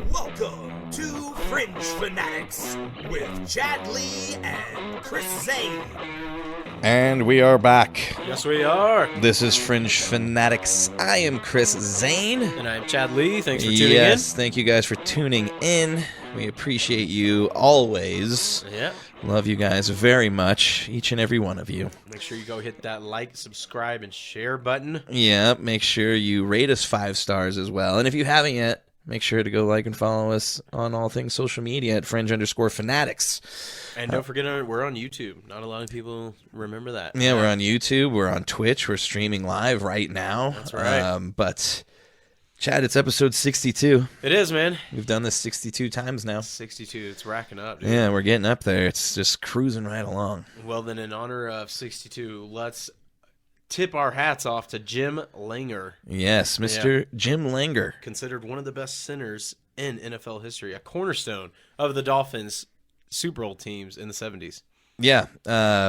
Welcome to Fringe Fanatics with Chad Lee and Chris Zane. And we are back. Yes, we are. This is Fringe Fanatics. I am Chris Zane. And I'm Chad Lee. Thanks for tuning Yes, thank you guys for tuning in. We appreciate you always. in. Yeah. Love you guys very much, each and every one of you. Make sure you go hit that like, subscribe, and share button. Yeah, make sure you rate us 5 stars as well. And if you haven't yet, make sure to go like and follow us on all things social media at Fringe_Fanatics. And don't forget, we're on YouTube. Not a lot of people remember that. Yeah, we're on YouTube. We're on Twitch. We're streaming live right now. That's right. But, Chad, it's episode 62. It is, man. We've done this 62 times now. 62. It's racking up, dude. Yeah, we're getting up there. It's just cruising right along. Well, then, in honor of 62, let's tip our hats off to Jim Langer. Yes, Mr. Jim Langer. Considered one of the best centers in NFL history, a cornerstone of the Dolphins' Super Bowl teams in the 70s. Yeah,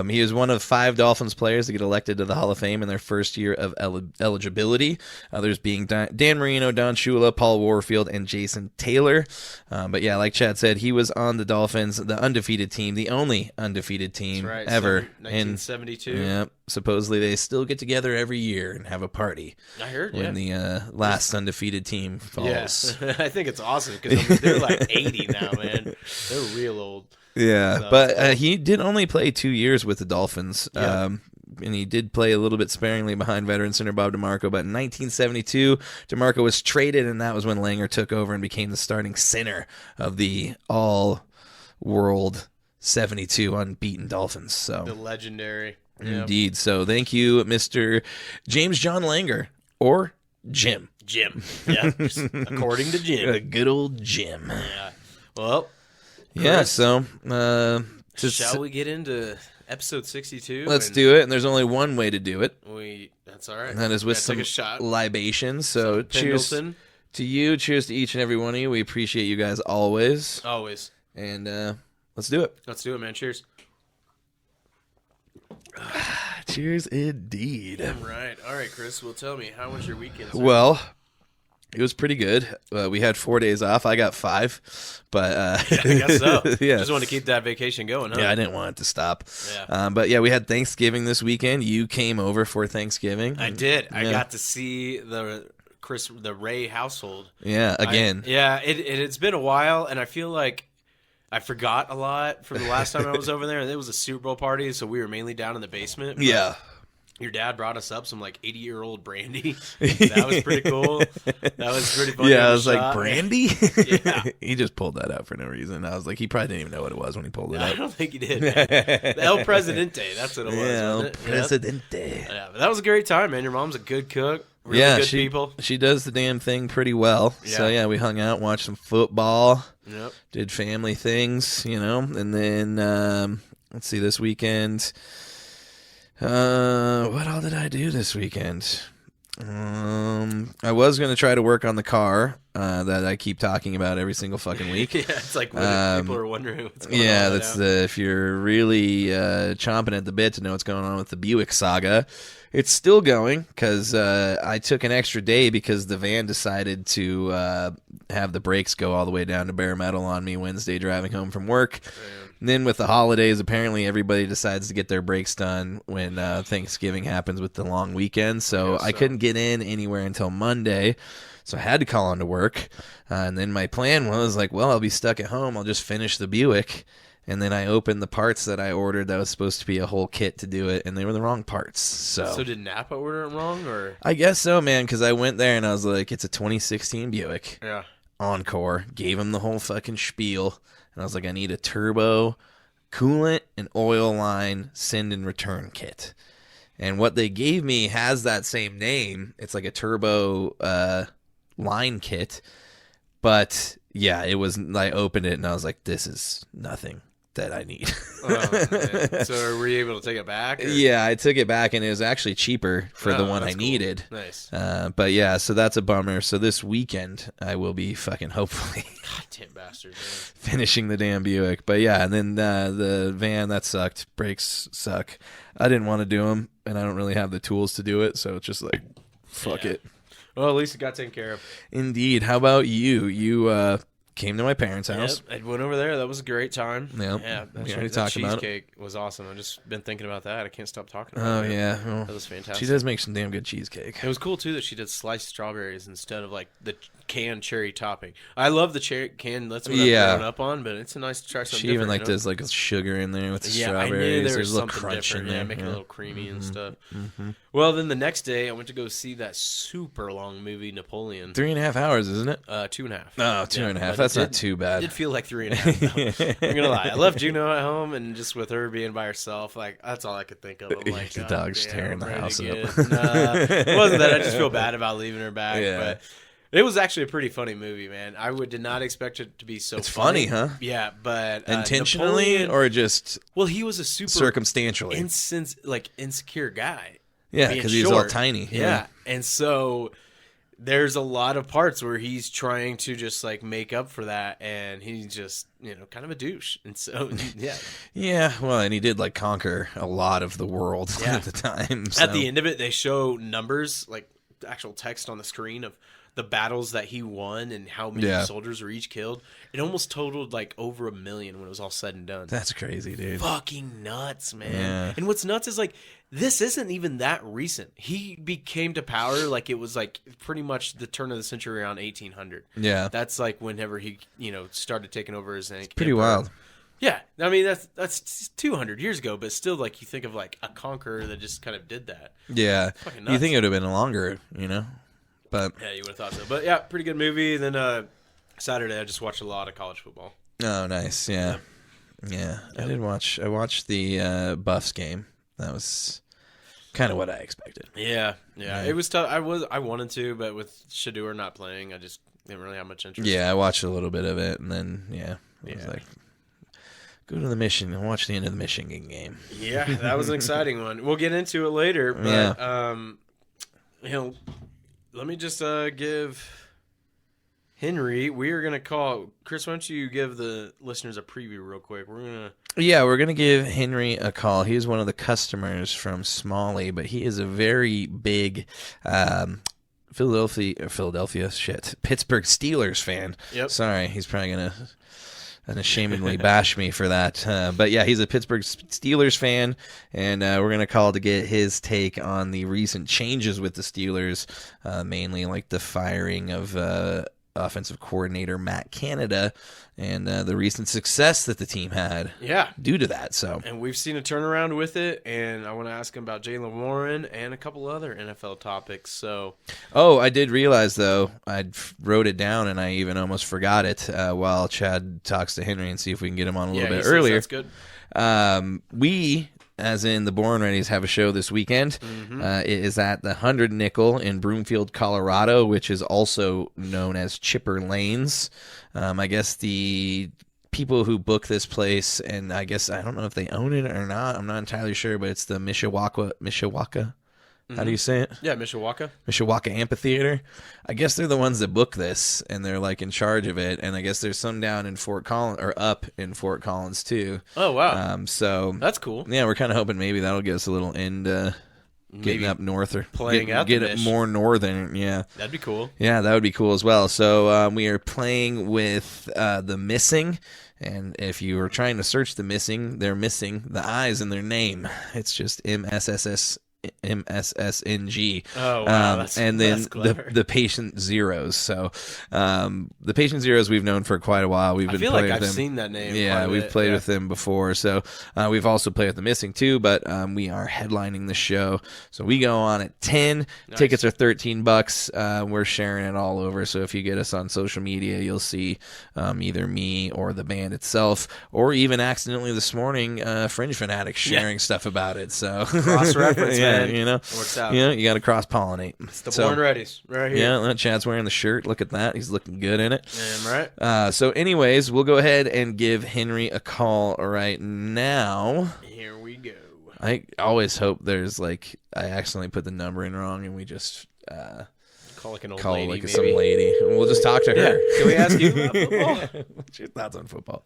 he was one of 5 Dolphins players to get elected to the Hall of Fame in their first year of eligibility. Others being Dan Marino, Don Shula, Paul Warfield, and Jason Taylor. But yeah, like Chad said, he was on the Dolphins, the undefeated team, the only undefeated team ever. 1972. Yeah, supposedly they still get together every year and have a party. I heard, when the last undefeated team falls. Yes, I think it's awesome because they're like 80 now, man. They're real old. Yeah, So, but he did only play 2 years with the Dolphins. Yeah. And he did play a little bit sparingly behind veteran center Bob DeMarco. But in 1972, DeMarco was traded, and that was when Langer took over and became the starting center of the all-world 72 unbeaten Dolphins. So The legendary. Indeed. So thank you, Mr. James John Langer, or Jim. Jim. Yeah, according to Jim. A good old Jim. Yeah. Well, Yeah, Chris, so... shall we get into episode 62? Let's do it, and there's only one way to do it. That's all right. And that is with Gotta some take a shot. libations. So cheers Pendleton. to you. Cheers to each and every one of you. We appreciate you guys always. Always. And let's do it. Let's do it, man. Cheers. Cheers indeed. Right. All right, Chris. Well, tell me, how was your weekend, sir? Well, it was pretty good. We had 4 days off. I got 5. But I guess so. Yeah. Just want to keep that vacation going, huh? Yeah, I didn't want it to stop. Yeah. But yeah, we had Thanksgiving this weekend. You came over for Thanksgiving. I did. I Yeah. got to see the Ray household. Yeah, again. It's been a while, and I feel like I forgot a lot from the last time I was over there. And it was a Super Bowl party, so we were mainly down in the basement. But Yeah. your dad brought us up some like 80-year-old brandy. That was pretty cool. That was pretty fun. Yeah, I was like, brandy? Yeah. He just pulled that out for no reason. I was like, he probably didn't even know what it was when he pulled it I out. don't think he did. Man. The El Presidente, that's what it was. Yeah, El wasn't it? Presidente. Yeah, but that was a great time, man. Your mom's a good cook. Really Yeah, good she, people. she does the damn thing pretty well. So Yeah. yeah, we hung out, watched some football, Yep. did family things, and then let's see, this weekend. What all did I do this weekend? I was gonna try to work on the car that I keep talking about every single fucking week. Yeah, it's like when people are wondering what's going on. Yeah, right that's now. if you're really chomping at the bit to know what's going on with the Buick saga. It's still going because I took an extra day because the van decided to have the brakes go all the way down to bare metal on me Wednesday driving home from work. And then with the holidays, apparently everybody decides to get their brakes done when Thanksgiving happens with the long weekend. So I couldn't get in anywhere until Monday. So I had to call on to work. And then my plan was like, well, I'll be stuck at home. I'll just finish the Buick. And then I opened the parts that I ordered that was supposed to be a whole kit to do it, and they were the wrong parts. So did Napa order it wrong, or? I guess so, man, because I went there and I was like, it's a 2016 Buick. Yeah. Encore. Gave him the whole fucking spiel. And I was like, I need a turbo, coolant, and oil line send and return kit. And what they gave me has that same name. It's like a turbo line kit. But yeah, it was. I opened it and I was like, this is nothing that I need. Oh, man. So were you able to take it back? Or? Yeah, I took it back and it was actually cheaper for the one I needed. Cool. Nice. But yeah, so that's a bummer. So this weekend I will be fucking hopefully Goddamn bastard, man. finishing the damn Buick. But yeah, and then the van, that sucked. Brakes suck. I didn't want to do them, and I don't really have the tools to do it, so it's just like, fuck it. Well, at least it got taken care of. Indeed. How about you? You came to my parents' house. Yep, I went over there. That was a great time. Yep. Yeah, We that already talked about it. cheesecake was awesome. I've just been thinking about that. I can't stop talking Oh, about it. yeah. Well, That was fantastic. she does make some damn good cheesecake. It was cool, too, that she did sliced strawberries instead of, like, the canned cherry topping. I love the cherry can. That's what I've grown up on, but it's nice to try something She even, different. like, does, like, a sugar in there with the Yeah, strawberries. I knew there There's was a little something crunch different. in there. Yeah, make it a yeah. little creamy and stuff. Mm-hmm. Well, then the next day, I went to go see that super long movie, Napoleon. 3.5 hours, isn't it? 2.5. Oh, two and a half. but That's it not did- too bad. It did feel like 3.5, though. I'm gonna lie. I left Juno at home, and just with her being by herself, like that's all I could think of. I'm like, The "God dog's damn, tearing I'm the ready house to up." get-" Nah, it wasn't that. I just feel bad about leaving her back. Yeah. But it was actually a pretty funny movie, man. Did not expect it to be so. It's funny, huh? Yeah, but Intentionally Napoleon, or just well, he was a super circumstantially? insecure guy. Yeah, being because he's all short. tiny. Yeah. And so there's a lot of parts where he's trying to just like make up for that, and he's just kind of a douche. And so yeah, Yeah, well, and he did like conquer a lot of the world Yeah. at the time. So. at the end of it, they show numbers, like actual text on the screen of the battles that he won and how many Yeah. soldiers were each killed. It almost totaled like over 1 million when it was all said and done. That's crazy, dude. Fucking nuts, man. Yeah. And what's nuts is like this isn't even that recent. He became to power like it was like pretty much the turn of the century around 1800. Yeah, That's like whenever he started taking over as an pretty emperor. wild. Yeah, I mean that's 200 years ago, but still, like you think of like a conqueror that just kind of did that. Yeah, Fucking you nuts. think it would have been longer, But Yeah, you would have thought so. But yeah, pretty good movie. And then Saturday, I just watched a lot of college football. oh, nice. Yeah. I did watch. I watched the Buffs game. That was kind of what I expected. Yeah. It was tough. I wanted to, but with Shador not playing, I just didn't really have much interest. Yeah, I watched a little bit of it, and then I was like, go to the mission and watch the end of the Michigan game. Yeah, that was an exciting one. We'll get into it later, but let me just give Henry. We are gonna call Chris. Why don't you give the listeners a preview real quick? We're gonna give Henry a call. He is one of the customers from Smalley, but he is a very big Pittsburgh Steelers fan. Yep. Sorry, he's probably gonna unashamedly bash me for that. But yeah, he's a Pittsburgh Steelers fan, and we're going to call to get his take on the recent changes with the Steelers, mainly like the firing of offensive coordinator Matt Canada and the recent success that the team had due to that. So, and we've seen a turnaround with it, and I want to ask him about Jaylen Warren and a couple other NFL topics. So, I did realize though, I wrote it down and I even almost forgot it while Chad talks to Henry and see if we can get him on a little bit earlier. That's good. We, as in the Born Readies, have a show this weekend. It is at the 100 Nickel in Broomfield, Colorado, which is also known as Chipper Lanes. I guess the people who book this place, and I guess I don't know if they own it or not. I'm not entirely sure, but it's the Mishawaka. How do you say it? Yeah, Mishawaka Amphitheater. I guess they're the ones that book this, and they're like in charge of it. And I guess there's some down in Fort Collins or up in Fort Collins too. Oh wow, so that's cool. Yeah, we're kind of hoping maybe that'll get us a little end. Getting up north or playing get it more northern. Yeah, that'd be cool. Yeah, that would be cool as well. So we are playing with The Missing. And if you are trying to search The Missing, they're missing the I's in their name. It's just MSSNG. Oh wow! And then that's clever. the Patient Zeros. So the Patient Zeros we've known for quite a while. We've been I feel playing like with I've them. seen that name. Yeah, we've played with them before. So we've also played with The Missing too. But we are headlining the show. So we go on at 10. Nice. Tickets are $13. We're sharing it all over. So if you get us on social media, you'll see either me or the band itself, or even accidentally this morning, Fringe Fanatics sharing stuff about it. So cross reference, yeah, man. Works out. You got to cross pollinate. It's the Born Readies right here. Yeah, Chad's wearing the shirt. Look at that. He's looking good in it. Damn right. So anyways, we'll go ahead and give Henry a call right now. Here we go. I always hope there's like I accidentally put the number in wrong and we just call like an old call lady, like maybe. some lady. And we'll just talk to her. Yeah. Can we ask you about football? What's your thoughts on football?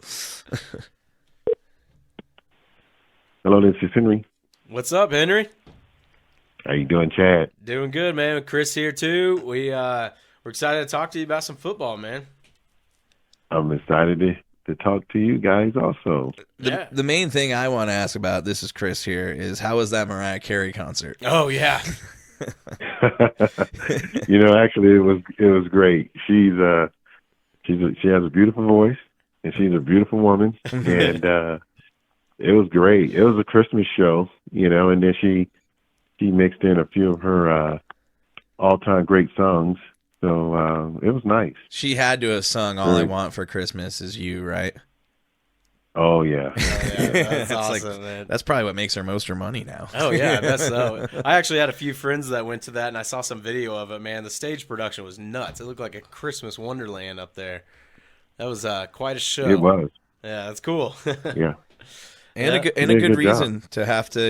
Hello, this is Henry. What's up, Henry? How you doing, Chad? Doing good, man. Chris here too. We're excited to talk to you about some football, man. I'm excited to talk to you guys also. The main thing I want to ask about, this is Chris here, is how was that Mariah Carey concert? Oh yeah. Actually, it was great. She has a beautiful voice, and she's a beautiful woman, and it was great. It was a Christmas show, and then she mixed in a few of her all-time great songs. So it was nice. She had to have sung "All I Want for Christmas Is You," right? Oh yeah, that's awesome, man. That's probably what makes her most her money now. Oh yeah, I guess so. I actually had a few friends that went to that, and I saw some video of it. Man, the stage production was nuts. It looked like a Christmas wonderland up there. That was quite a show. it was. Yeah, that's cool. Yeah. And Yeah. a good reason to have to,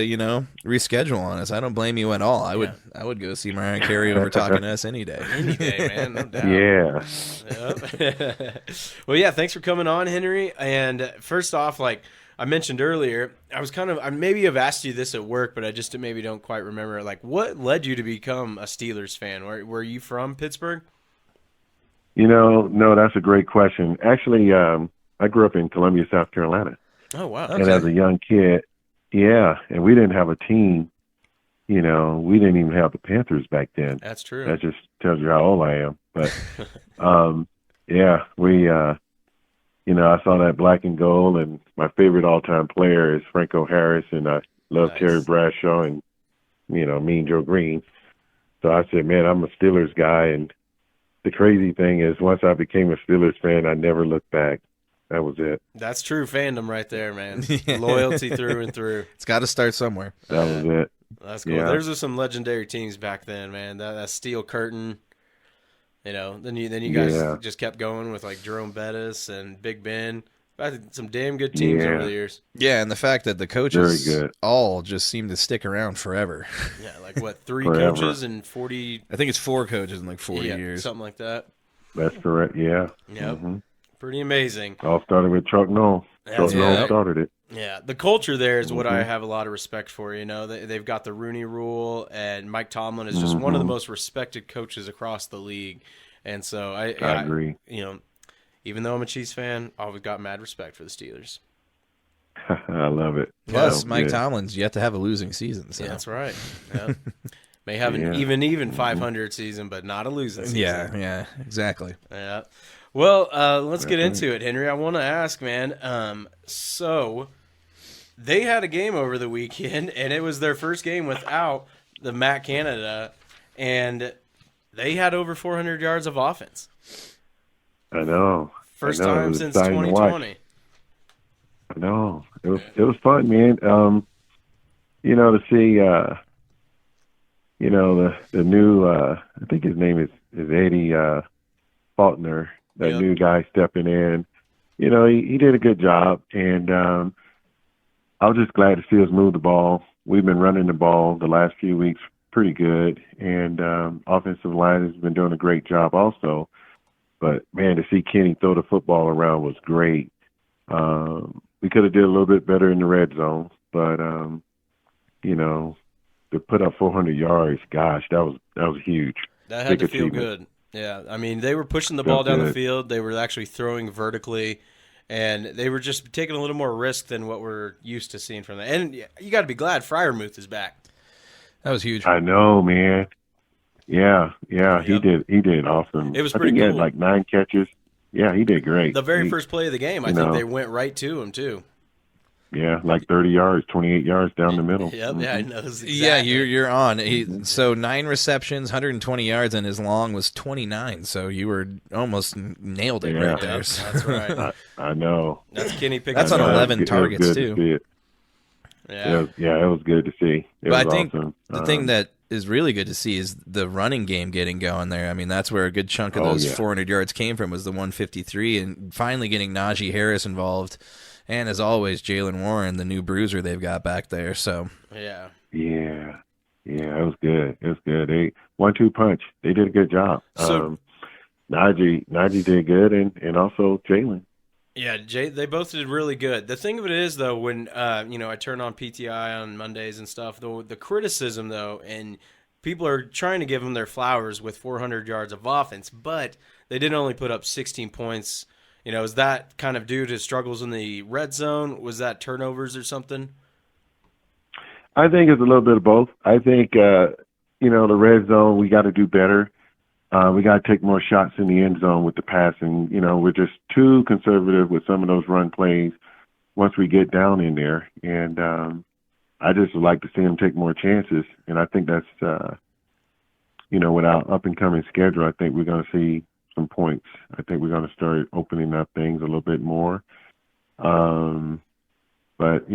reschedule on us. I don't blame you at all. I would go see Mariah Carey over talking to us any day. Any day, man, no doubt. Yeah. Yep. Well, yeah, thanks for coming on, Henry. And first off, like I mentioned earlier, I maybe have asked you this at work, but I just maybe don't quite remember. Like, what led you to become a Steelers fan? Were you from Pittsburgh? No, that's a great question. Actually, I grew up in Columbia, South Carolina. Oh, wow. And as a young kid, and we didn't have a team. We didn't even have the Panthers back then. That's true. That just tells you how old I am. But, I saw that black and gold, and my favorite all-time player is Franco Harris, and I love Nice. Terry Bradshaw and, Mean Joe Green. So I said, man, I'm a Steelers guy, and the crazy thing is once I became a Steelers fan, I never looked back. That was it. That's true fandom right there, man. Loyalty through and through. It's got to start somewhere. That was it. That's cool. Yeah. There's some legendary teams back then, man. That Steel Curtain. Then you guys just kept going with like Jerome Bettis and Big Ben. I had some damn good teams over the years. Yeah, and the fact that the coaches Very good. all just seem to stick around forever. Yeah, like what, 3 Forever. coaches and 40? I think it's 4 coaches in like 40 Yeah, years. something like that. That's correct. Yeah. Yep. Mhm. Pretty amazing. All started with Chuck Noll. Chuck That's Noll right. started it. Yeah, the culture there is what I Mhm. have a lot of respect for. They've got the Rooney Rule, and Mike Tomlin is just one of the most respected coaches across the league. And so I agree. Even though I'm a Chiefs fan, I always got mad respect for the Steelers. I love it. Plus, Yeah, Mike yeah. Tomlin's yet to have a losing season. So. Yeah, that's right. Yep. May have an Yeah. even 500 season, but not a losing season. Yeah, exactly. Yeah. Well, let's get into it, Henry. I want to ask, man. So they had a game over the weekend, and it was their first game without the Matt Canada, and they had over 400 yards of offense. I know. First I know. It time was since exciting to watch. 2020. I know. It was fun, man. To see the new I think his name is Eddie Faulkner, that Yep. new guy stepping in. He did a good job, and I was just glad to see us move the ball. We've been running the ball the last few weeks pretty good, and offensive line has been doing a great job also. But man, to see Kenny throw the football around was great. We could have did a little bit better in the red zone, but to put up 400 yards, gosh, that was huge. That had Big to feel achievement. good. Yeah, I mean, they were pushing the Felt ball down the good. field. They were actually throwing vertically, and they were just taking a little more risk than what we're used to seeing from them. And you got to be glad Freiermuth is back. That was huge. I know, man. Yeah, he Yep. did awesome. It was I pretty think he had cool. like 9 catches. Yeah, he did great. The very He- first play of the game, I you think know. they went right to him too. Yeah, like 30 yards, 28 yards down the middle. Yep, yeah, I know. Exactly. Yeah, you're on. So 9 receptions, 120 yards, and his long was 29. So you were almost nailed it Yeah. right there. Yep, So that's right. I know. That's Kenny Pickett. That's on I know. 11 It was targets, good too. to see it. Yeah. It was good to see. It But I was think awesome. the thing that is really good to see is the running game getting going there. I mean, that's where a good chunk of Oh, those yeah. 400 yards came from, was the 153, and finally getting Najee Harris involved. And as always, Jalen Warren, the new bruiser they've got back there. So Yeah. Yeah, it was good. It was good. They 1-2 punch. They did a good job. So- Najee did good, and also Jalen. Yeah, Jay, they both did really good. The thing of it is, though, when I turn on PTI on Mondays and stuff, the criticism, though, and people are trying to give them their flowers with 400 yards of offense, but they did only put up 16 points. Is that kind of due to struggles in the red zone? Was that turnovers or something? I think it's a little bit of both. I think, the red zone, we got to do better. We got to take more shots in the end zone with the passing. We're just too conservative with some of those run plays once we get down in there. And I just would like to see them take more chances. And I think that's, with our up-and-coming schedule, I think we're going to see some points. I think we're going to start opening up things a little bit more. But,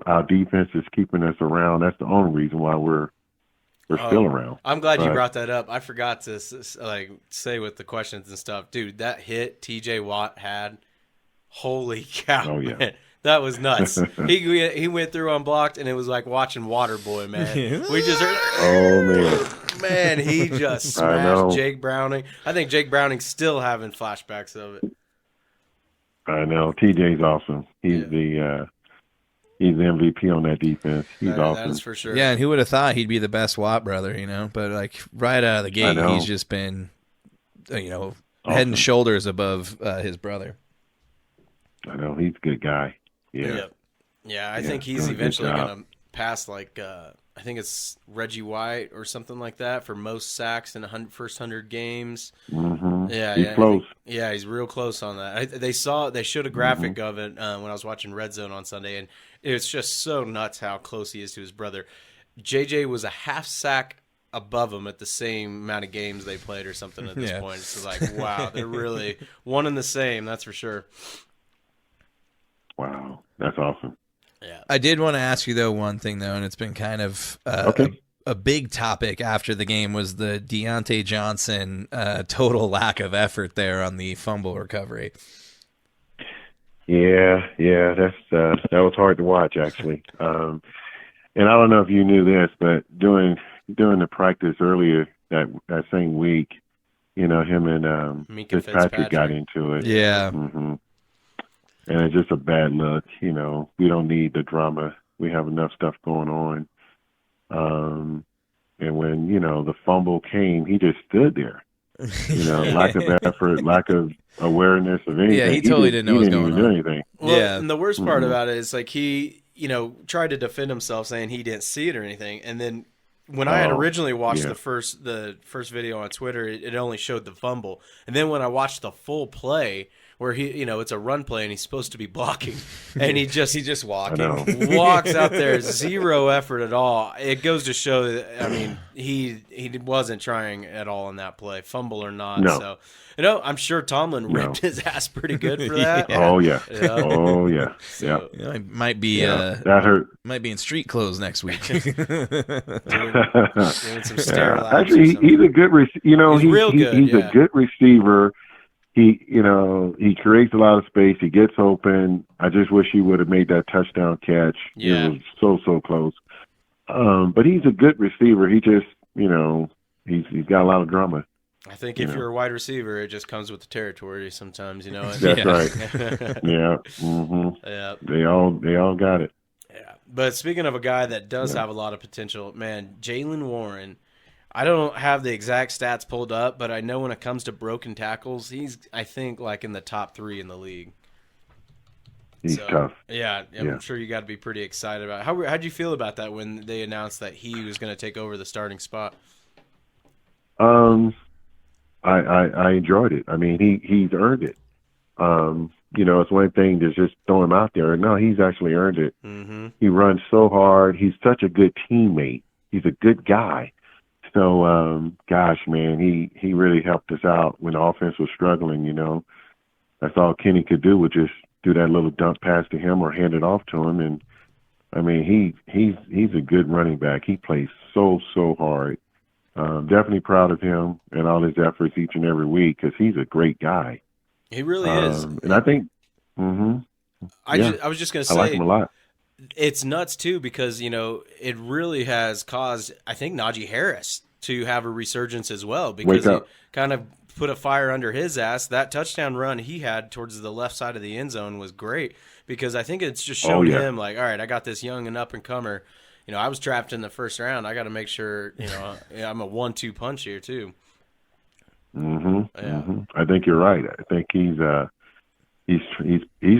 our defense is keeping us around. That's the only reason why we're still around. I'm glad you brought that up. I forgot to say with the questions and stuff. Dude, that hit TJ Watt had, holy cow, oh, yeah. man. That was nuts. He went through unblocked, and it was like watching Waterboy, man. We just heard, oh, man, he just smashed Jake Browning. I think Jake Browning's still having flashbacks of it. I know. TJ's awesome. He's He's the MVP on that defense. He's awesome. That's for sure. Yeah, and who would have thought he'd be the best Watt brother, But, right out of the gate, he's just been, awesome. Head and shoulders above his brother. I know. He's a good guy. Yeah. Yeah, I think he's eventually going to pass, I think it's Reggie White or something like that for most sacks in the first 100 games. Mm-hmm. Yeah, he's close. He's real close on that. They showed a graphic of it when I was watching Red Zone on Sunday, and it's just so nuts how close he is to his brother. JJ was a half sack above him at the same amount of games they played or something at this point. It's like, wow, they're really one and the same, that's for sure. Wow, that's awesome. Yeah. I did want to ask you, though, one thing, though, and it's been kind of a big topic after the game was the Deontay Johnson total lack of effort there on the fumble recovery. Yeah, that was hard to watch, actually. And I don't know if you knew this, but during the practice earlier that same week, him and Fitzpatrick got into it. Yeah. Mm-hmm. And it's just a bad look. We don't need the drama. We have enough stuff going on. And when, the fumble came, he just stood there. Lack of effort, lack of awareness of anything. Yeah, he totally didn't know what was going on. Do anything. Well, yeah. And the worst part about it is he, tried to defend himself saying he didn't see it or anything. And then when I had originally watched the first video on Twitter, it only showed the fumble. And then when I watched the full play, where he, it's a run play and he's supposed to be blocking, and he just walks out there, zero effort at all. It goes to show that he wasn't trying at all in that play, fumble or not. No. So I'm sure Tomlin ripped his ass pretty good for that. Yeah. Oh yeah. So, it might be that hurt. Might be in street clothes next week. doing some stair laps. Actually, he's a good. He's real good. He's a good receiver. He creates a lot of space. He gets open. I just wish he would have made that touchdown catch. Yeah. It was so close. But he's a good receiver. He just, he's got a lot of drama. I think if you're a wide receiver, it just comes with the territory sometimes, That's right. Yeah. Mm-hmm. Yeah. They all got it. Yeah. But speaking of a guy that does have a lot of potential, man, Jaylen Warren, I don't have the exact stats pulled up, but I know when it comes to broken tackles, he's, I think, in the top 3 in the league. He's tough. Yeah, I'm sure you got to be pretty excited about it. How'd you feel about that when they announced that he was going to take over the starting spot? I enjoyed it. He's earned it. It's one thing to just throw him out there. No, he's actually earned it. Mm-hmm. He runs so hard. He's such a good teammate. He's a good guy. So, gosh, man, he really helped us out when the offense was struggling, That's all Kenny could do, was just do that little dump pass to him or hand it off to him. And, he's a good running back. He plays so hard. Definitely proud of him and all his efforts each and every week because he's a great guy. He really is. And I think I was just going to say, I like him a lot. It's nuts, too, because, it really has caused, I think, Najee Harris to have a resurgence as well, Wake because he up. kind of put a fire under his ass. That touchdown run he had towards the left side of the end zone was great, because I think it's just shown him like, all right, I got this young and up and comer. You know, I was trapped in the first round. I got to make sure, you know, I'm a 1-2 punch here too. I think you're right. I think he's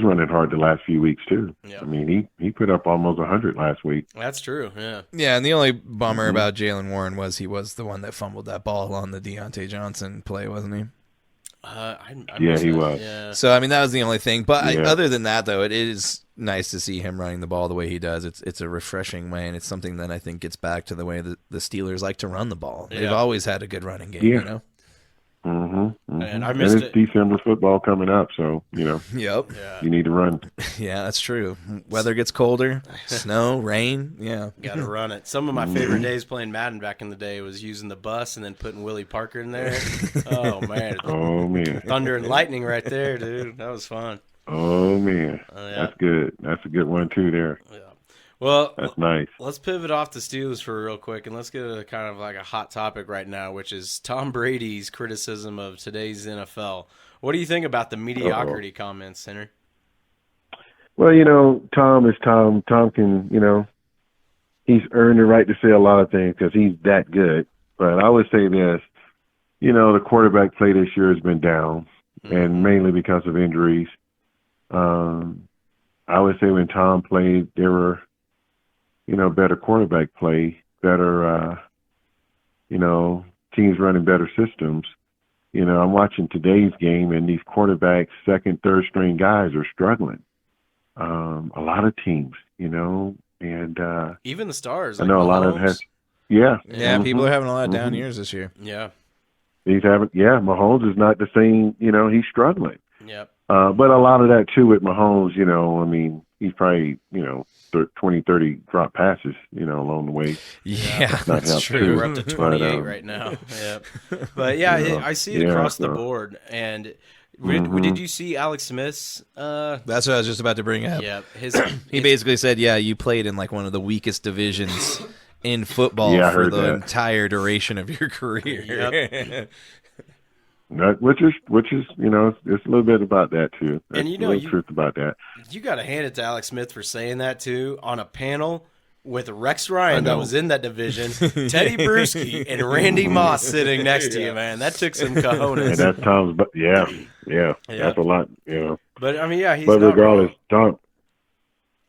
running hard the last few weeks too. Yeah. I mean, he put up almost 100 last week. That's true. Yeah. Yeah, and the only bummer about Jalen Warren was he was the one that fumbled that ball on the Deontay Johnson play, wasn't he? I Yeah, missed he that. was. Yeah. So, I mean, that was the only thing. But Yeah. other than that, though, it is nice to see him running the ball the way he does. It's a refreshing way, and it's something that I think gets back to the way that the Steelers like to run the ball. They've Yeah. always had a good running game, Yeah. you know? And I And missed it's it. December football coming up, so, you know, Yep. Yeah. you need to run. Yeah, that's true. Weather gets colder, snow, rain. Yeah. Got to run it. Some of my favorite days playing Madden back in the day was using the bus and then putting Willie Parker in there. Oh, man. Oh, man. Thunder and lightning right there, dude. That was fun. Oh, man. Yeah. That's good. That's a good one, too, there. Yeah. Well, That's nice. let's pivot off the Steelers for real quick, and let's get to kind of like a hot topic right now, which is Tom Brady's criticism of today's NFL. What do you think about the mediocrity comments, Henry? Well, you know, Tom is Tom. Tom can, you know, he's earned the right to say a lot of things because he's that good. But I would say this, you know, the quarterback play this year has been down, and mainly because of injuries. I would say when Tom played, there were, you know, better quarterback play, better, you know, teams running better systems. You know, I'm watching today's game, and these quarterbacks, second, third string guys are struggling. A lot of teams, you know, and Even the stars. I Like know a lot of Mahomes. it has, yeah. Yeah, people are having a lot of down Mhm. years this year. Yeah. He's having, Mahomes is not the same, you know, he's struggling. Yep. But a lot of that too with Mahomes, you know, I mean, he's probably, you know, 20, 30 drop passes, you know, along the way. Yeah, Not that's help true. We're up to But, 28 right now. Yep. But yeah, Yeah. I see it Yeah, across the so- board. And did you see Alex Smith's? That's what I was just about to bring up. Yeah, He basically said, yeah, you played in like one of the weakest divisions in football Yeah, I for heard the that. entire duration of your career. Which is, you know, it's a little bit about that too. There's you know, a little truth about that. You got to hand it to Alex Smith for saying that too on a panel with Rex Ryan that know. was in that division, Teddy Bruschi, and Randy Moss sitting next to you, man. That took some And cojones. that's Tom's, but yeah, that's a lot, you know. But I mean, yeah, he's But not regardless, wrong.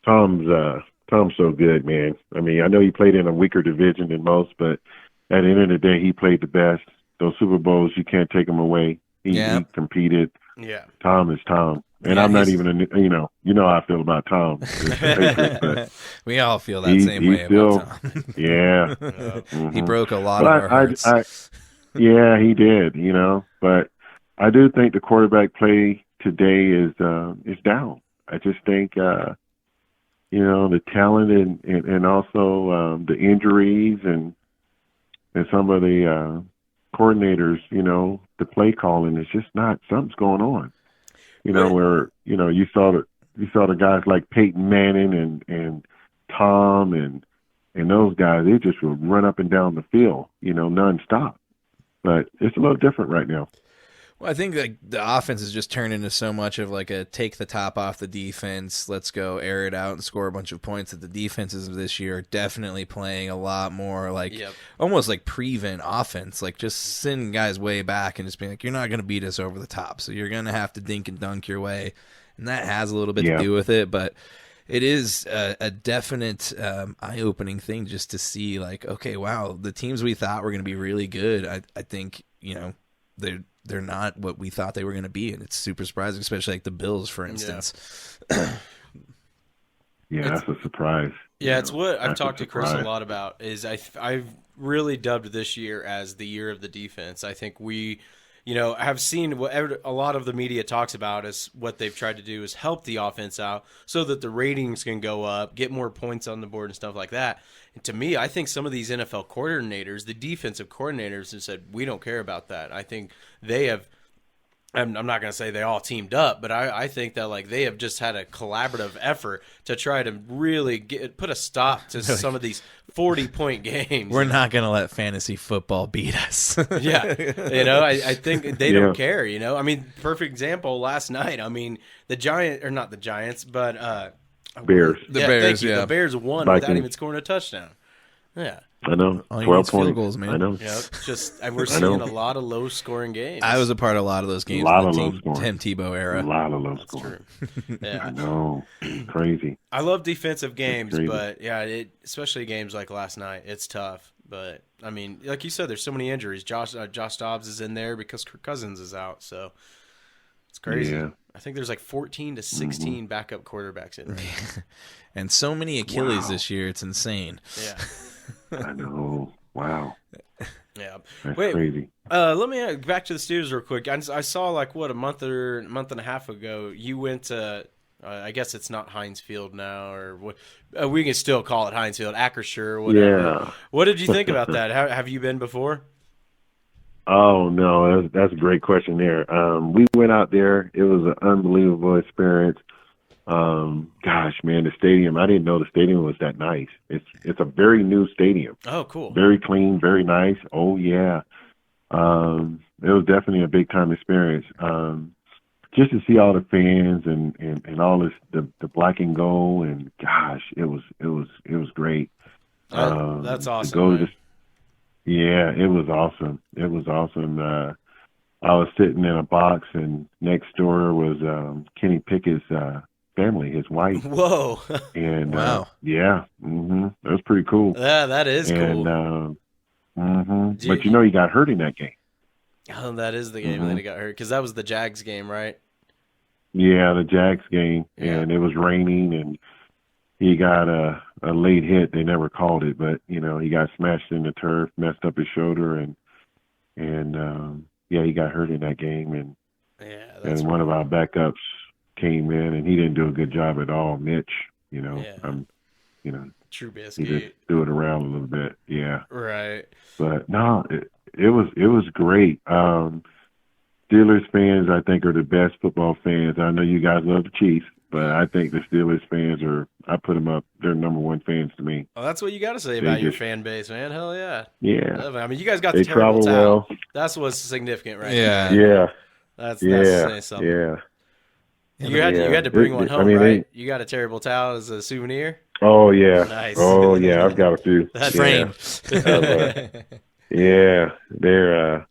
Tom's so good, man. I mean, I know he played in a weaker division than most, but at the end of the day, he played the best. Those Super Bowls, you can't take him away. He competed. Yeah. Tom is Tom. And Yeah, I'm not he's- even, you know how I feel about Tom. But We all feel that he- same he's way still- about Tom. yeah. He Mhm. broke a lot But of our hearts. yeah, he did, you know. But I do think the quarterback play today is down. I just think, you know, the talent and also the injuries and some of the coordinators, you know, the play calling is just not, something's going on. You know, Right. where, you know, you saw the guys like Peyton Manning and Tom and those guys, they just would run up and down the field, you know, nonstop. But it's a little different right now. Well, I think like the offense has just turned into so much of like a take the top off the defense, let's go air it out and score a bunch of points, that the defenses of this year are definitely playing a lot more like almost like prevent offense, like just send guys way back and just being like, you're not going to beat us over the top, so you're going to have to dink and dunk your way. And that has a little bit to do with it, but it is a definite eye-opening thing just to see like, okay, wow, the teams we thought were going to be really good, I think, you know, they're not what we thought they were going to be, and it's super surprising, especially like the Bills, for instance. Yeah, that's a surprise. Yeah, You it's know, what I've that's talked to Chris a surprise. lot about. Is I've really dubbed this year as the year of the defense. I think we, you know, have seen what a lot of the media talks about is what they've tried to do is help the offense out so that the ratings can go up, get more points on the board and stuff like that. And to me, I think some of these NFL coordinators, the defensive coordinators, have said we don't care about that. I think they have I'm not going to say they all teamed up, but I think that like they have just had a collaborative effort to try to really put a stop to some of these 40-point games. We're not going to let fantasy football beat us. Yeah, I think they don't care. I mean, perfect example last night. I mean, not the Giants, but Bears. The Bears, thank you. yeah. The Bears won Vikings. without even scoring a touchdown. Yeah. I know. All you 12 need is field points. goals, man. I know. Yeah, we're seeing a lot of low-scoring games. I was a part of a lot of those games A lot in of the low scoring. Tim Tebow era. A lot of low That's scoring. true. I Yeah, know. Crazy. I love defensive games, crazy. but yeah, especially games like last night, it's tough. But I mean, like you said, there's so many injuries. Josh Dobbs is in there because Kirk Cousins is out, so it's crazy. Yeah. I think there's like 14 to 16 backup quarterbacks in there. And so many Achilles Wow. this year, it's insane. Yeah, I know. Wow. yeah. That's Wait, crazy. let me back to the Steelers real quick. I saw like a month and a half ago. You went to, I guess it's not Heinz Field now, or what? We can still call it Heinz Field, Acrisure, or whatever. Yeah. What did you think about that? Have you been before? Oh, no. That's a great question there. We went out there. It was an unbelievable experience. Gosh, man, the stadium, I didn't know the stadium was that nice. It's a very new stadium. Oh, cool. Very clean, very nice. Oh, yeah. It was definitely a big time experience. Just to see all the fans and all this, the black and gold, and gosh, it was great. That's to awesome. go to man. Yeah, it was awesome. It was awesome. I was sitting in a box, and next door was Kenny Pickett's family, his wife. Whoa. And Wow. yeah, that was pretty cool. Yeah, that is And cool. but he got hurt in that game. Oh, that is the game that he got hurt, because that was the Jags game, right? Yeah, the Jags game, Yeah. and it was raining, and he got a late hit. They never called it, but he got smashed in the turf, messed up his shoulder, and he got hurt in that game, and Yeah, that's one of our backups came in, and he didn't do a good job at all. Mitch, Yeah. he Trubisky. just threw it around a little bit. Yeah, Right. but no, it was great. Steelers fans, I think, are the best football fans. I know you guys love the Chiefs, but I think the Steelers fans I put them up. They're number one fans to me. Well, that's what you got to say They about your just- fan base, man. Hell yeah. Yeah, I mean, you guys got they the terrible travel towel. well. That's what's significant, right? Yeah. there. Yeah, That's yeah, saying something. yeah. You had to bring one home, I mean, right? You got a terrible towel as a souvenir. Oh yeah. Nice. Oh yeah, I've got a few. That's Frame. Yeah, they're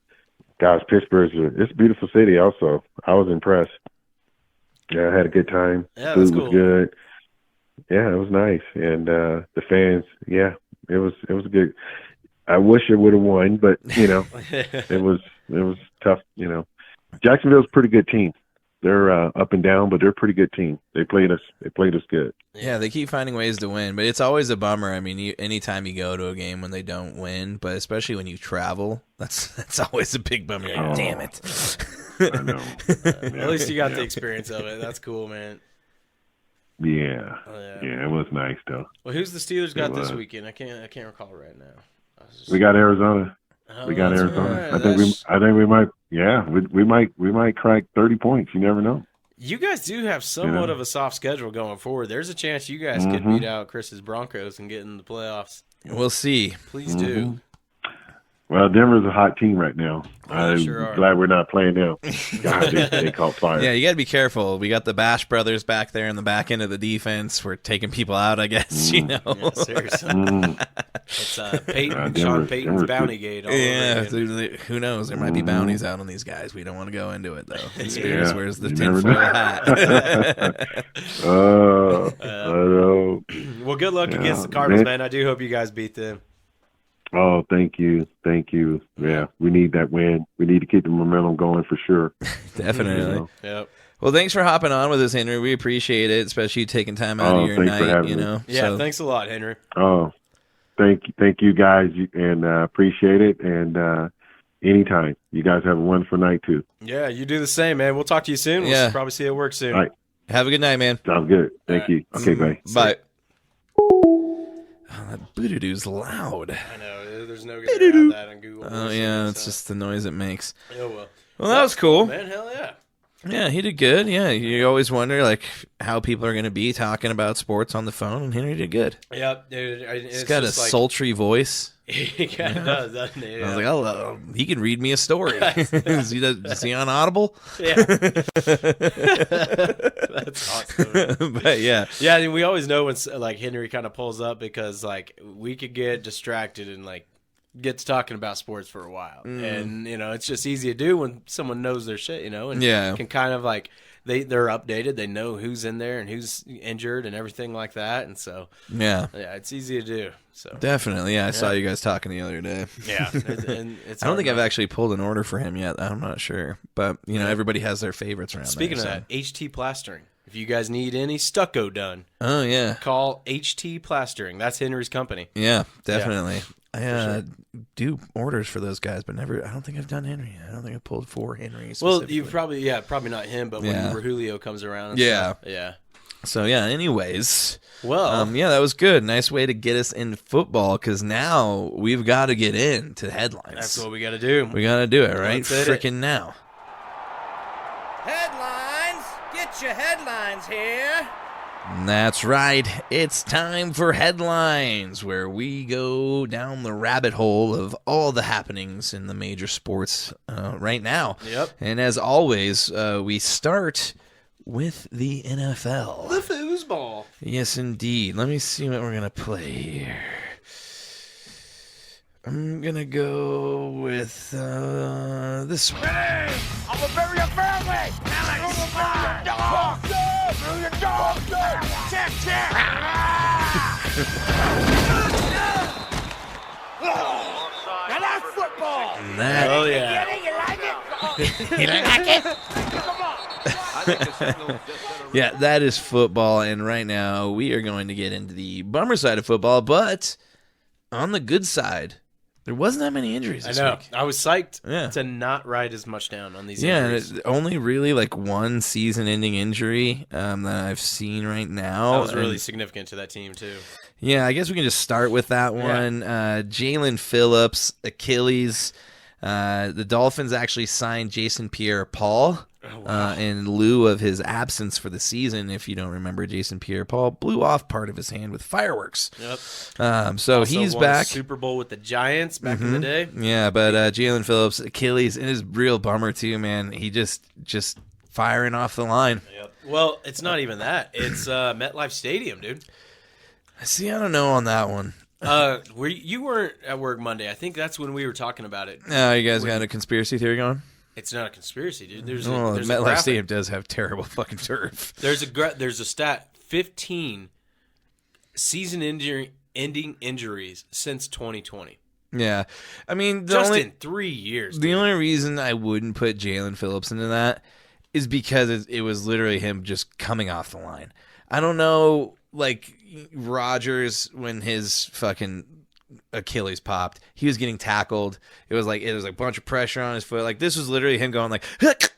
guys. It's a beautiful city. Also, I was impressed. Yeah, I had a good time. Yeah, Food that's was cool. good. Yeah, it was nice, and the fans. Yeah, it was good. I wish it would have won, but it was tough. Jacksonville's a pretty good team. They're up and down, but they're a pretty good team. They played us good. Yeah, they keep finding ways to win, but it's always a bummer. I mean, anytime you go to a game when they don't win, but especially when you travel, that's always a big bummer. You're like, Oh. damn it. I know. At least you got the experience of it. That's cool, man. Yeah. Oh, yeah. Yeah, it was nice though. Well, who's the Steelers got It this was. weekend? I can't recall right now. We got Arizona. Oh, We got that's Arizona. right. I think we might. Yeah, we might crack 30 points. You never know. You guys do have somewhat of a soft schedule going forward. There's a chance you guys could beat out Chris's Broncos and get in the playoffs. We'll see. Please do. Well, Denver's a hot team right now. they I'm sure are. glad we're not playing them. God, they caught fire. Yeah, you got to be careful. We got the Bash brothers back there in the back end of the defense. We're taking people out, I guess. Yeah, seriously. It's Sean Payton's Denver's bounty gate. All Yeah, over again. who knows? There might be bounties out on these guys. We don't want to go into it, though. Conspiracy, Yeah, where's the you never tinfoil know. hat? I know. Well, good luck Yeah, against the Cardinals, man. man. I do hope you guys beat them. Oh, thank you. Yeah, we need that win. We need to keep the momentum going for sure. Definitely. You know? Yep. Well, thanks for hopping on with us, Henry. We appreciate it, especially you taking time out Oh, of your thanks for night. having You me. know. Yeah, So, thanks a lot, Henry. Oh, thank you guys, and appreciate it. And anytime, you guys have a wonderful night too. Yeah, you do the same, man. We'll talk to you soon. We'll Yeah. probably see you at work soon. All right. have a good night, man. Sounds good. Thank All you. Okay, bye. Bye. Oh, that boodoo-doo's loud. I know. There's no getting around that on Google. Oh, Voice, yeah, so- it's just the noise it makes. Oh, well. Well, that was cool. Man, hell yeah. Yeah, he did good. Yeah, you always wonder like how people are going to be talking about sports on the phone, and Henry did good. Yep, dude. He's got a sultry voice. He kind of does, doesn't he? Yeah. I was like, oh, he can read me a story. Is he on Audible? Yeah. That's awesome. But yeah. Yeah, I mean, we always know when like Henry kind of pulls up because like we could get distracted and like get to talking about sports for a while. And, you know, it's just easy to do when someone knows their shit, you know, and can kind of like they're updated. They know who's in there and who's injured and everything like that. And so, yeah, it's easy to do. So definitely. Yeah, I saw you guys talking the other day. Yeah. And it's I don't think I've actually pulled an order for him yet. I'm not sure. But, you know, everybody has their favorites around Speaking there. of that, HT Plastering. If you guys need any stucco done, oh, yeah, call HT Plastering. That's Henry's company. Yeah, definitely. Yeah. I sure. do orders for those guys, but never. I don't think I've done Henry. I don't think I've pulled for Henry. Well, you probably not him, but when Julio comes around, and stuff, yeah. So yeah. Anyways, well, yeah, that was good. Nice way to get us in football because now we've got to get into headlines. That's what we got to do. We got to do it right, freaking now. Headlines, get your headlines here. That's right. It's time for headlines, where we go down the rabbit hole of all the happenings in the major sports right now. Yep. And as always, we start with the NFL. The foosball. Yes, indeed. Let me see what we're going to play here. I'm going to go with this one. Hey, I'm going to bury your family. I'm going to bury your dog. Bury your dog. Check. Now that's football. Oh, yeah. You like it? You like it? Come on. Yeah, that is football, and right now we are going to get into the bummer side of football, but on the good side, there wasn't that many injuries this week. I was psyched to not write as much down on these Yeah, injuries. and only really like one season-ending injury that I've seen right now. That was really significant to that team, too. Yeah, I guess we can just start with that one. Jalen Phillips, Achilles. The Dolphins actually signed Jason Pierre-Paul. Oh, wow. In lieu of his absence for the season. If you don't remember, Jason Pierre-Paul blew off part of his hand with fireworks. Yep. So also he's won back. A Super Bowl with the Giants back in the day. Yeah, but Jalen Phillips, Achilles, it is real bummer too, man. He just firing off the line. Yep. Well, it's not even that. It's MetLife Stadium, dude. See, I don't know on that one. You weren't at work Monday. I think that's when we were talking about it. Oh, you guys got a conspiracy theory going? It's not a conspiracy, dude. There's MetLife Stadium does have terrible fucking turf. There's a stat: 15 season-ending injuries since 2020. Yeah, I mean, in 3 years. The only reason I wouldn't put Jalen Phillips into that is because it was literally him just coming off the line. I don't know, like Rodgers when his fucking Achilles popped, he was getting tackled. It was like a bunch of pressure on his foot. Like this was literally him going like,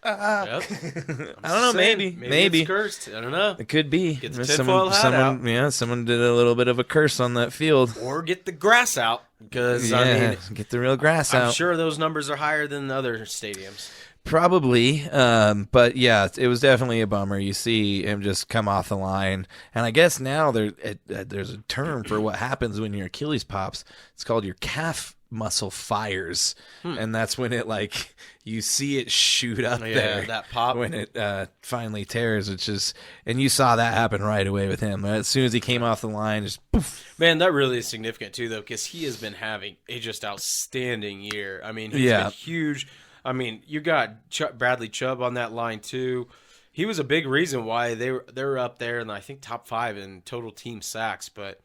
I don't know, maybe it's cursed. I don't know. It could be. Get the tinfoil hat out. Yeah, someone did a little bit of a curse on that field. Or get the grass out because get the real grass out. I'm sure those numbers are higher than other stadiums. Probably, but yeah, it was definitely a bummer. You see him just come off the line, and I guess now there's a term for what happens when your Achilles pops. It's called your calf muscle fires, and that's when it you see it shoot up there. That pop when it finally tears. And you saw that happen right away with him. As soon as he came off the line, just poof. Man, that really is significant too, though, because he has been having a just outstanding year. I mean, he's been huge. I mean, you got Bradley Chubb on that line too. He was a big reason why they were up there in, I think, top 5 in total team sacks. But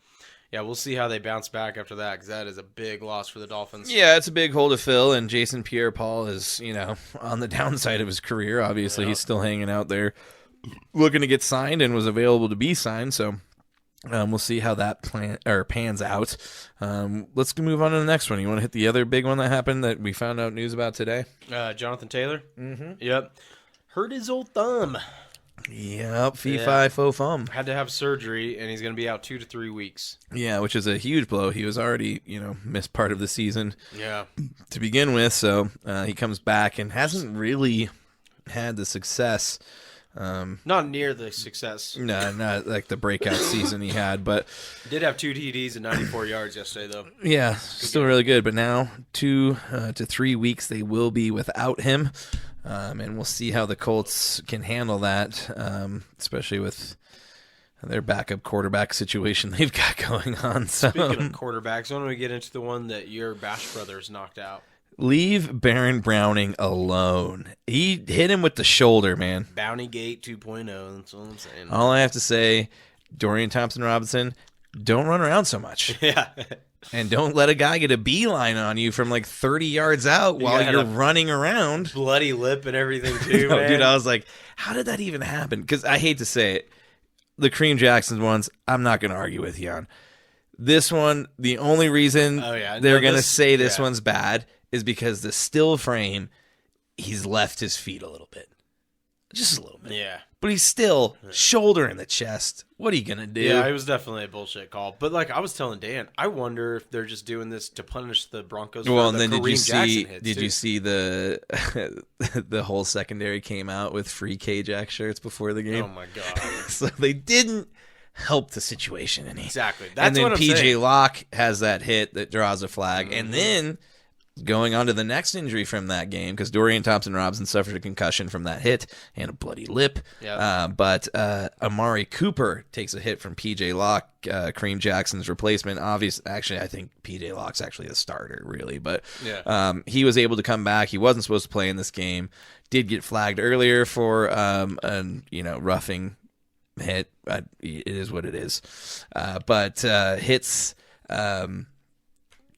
yeah, we'll see how they bounce back after that, because that is a big loss for the Dolphins. Yeah, it's a big hole to fill, and Jason Pierre-Paul is, on the downside of his career. Obviously, he's still hanging out there, looking to get signed, and was available to be signed. So we'll see how that pans out. Let's move on to the next one. You want to hit the other big one that happened that we found out news about today? Jonathan Taylor? Mm-hmm. Yep. Hurt his old thumb. Yep, fee Yeah. fi fo fum. Had to have surgery, and he's going to be out 2 to 3 weeks. Yeah, which is a huge blow. He was already, missed part of the season Yeah. to begin with, so he comes back and hasn't really had the success. Not near the success. No, not like the breakout season he had, but Did have 2 TDs and 94 yards yesterday, though. yeah, still really good. But now 2 to 3 weeks they will be without him, and we'll see how the Colts can handle that, especially with their backup quarterback situation they've got going on. So. Speaking of quarterbacks, why don't we get into the one that your Bash brothers knocked out? Leave Baron Browning alone. He hit him with the shoulder, man. Bounty Gate 2.0, that's all I'm saying. All I have to say, Dorian Thompson-Robinson, don't run around so much. Yeah. And don't let a guy get a beeline on you from like 30 yards out while had you're a running around. Bloody lip and everything, too, No, man. dude, I was like, how did that even happen? Because I hate to say it, the Kareem Jackson ones, I'm not going to argue with you on. This one, the only reason they're going to say this one's bad is because the still frame, he's left his feet a little bit. Just a little bit. Yeah. But he's still shoulder in the chest. What are you going to do? Yeah, it was definitely a bullshit call. But like I was telling Dan, I wonder if they're just doing this to punish the Broncos Well, for and the then Kareem Jackson hits, did too. you see the the whole secondary came out with free K-Jack shirts before the game? Oh, my God. So they didn't help the situation any. Exactly. That's and then what I'm PJ saying. Locke has that hit that draws a flag. Mm-hmm. And then going on to the next injury from that game, because Dorian Thompson-Robinson suffered a concussion from that hit and a bloody lip. Yeah. But Amari Cooper takes a hit from PJ Locke, Kareem Jackson's replacement. Actually, I think PJ Locke's actually the starter, really. But he was able to come back. He wasn't supposed to play in this game. Did get flagged earlier for roughing hit. It is what it is. But hits.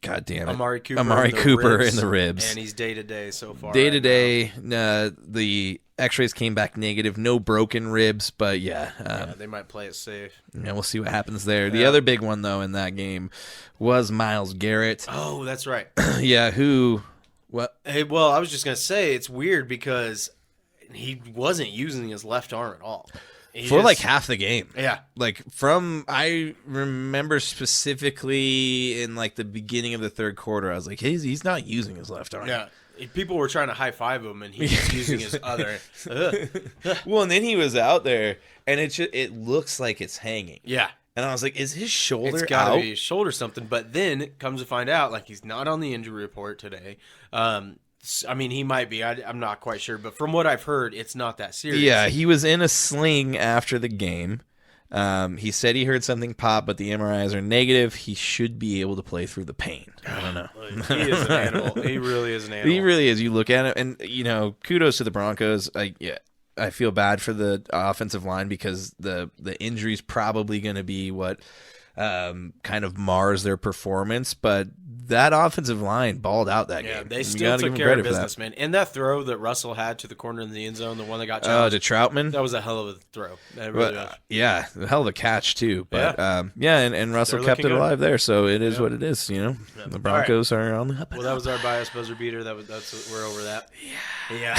God damn it. Amari Cooper in the ribs. And he's day-to-day so far. Day to day, the x-rays came back negative. No broken ribs, but yeah, they might play it safe. we'll see what happens there. The other big one, though, in that game was Myles Garrett. Oh, that's right. Yeah, what? Hey, well, I was just going to say, it's weird because he wasn't using his left arm at all. For like half the game. Yeah. Like I remember specifically in like the beginning of the third quarter, I was like, hey, he's not using his left arm. Yeah. People were trying to high-five him, and he was using his other. Well, and then he was out there, and it looks like it's hanging. Yeah. And I was like, is his shoulder It's got to out? be his shoulder something. But then it comes to find out, like, he's not on the injury report today. I mean, he might be. I'm not quite sure. But from what I've heard, it's not that serious. Yeah, he was in a sling after the game. He said he heard something pop, but the MRIs are negative. He should be able to play through the pain. I don't know. He is an animal. He really is an animal. He really is. You look at him, and, kudos to the Broncos. I feel bad for the offensive line because the injury's probably going to be what kind of mars their performance, but that offensive line balled out that game. Yeah, they You still gotta took give them care of credit for business, man. And that throw that Russell had to the corner in the end zone, the one that got that. challenged, To Troutman? that was a hell of a throw. That really was. Yeah, a hell of a catch, too. But, and Russell They're kept it looking good. alive there, so it is what it is, The Broncos are on the up and Well, that up. was our bias buzzer beater. We're over that. Yeah.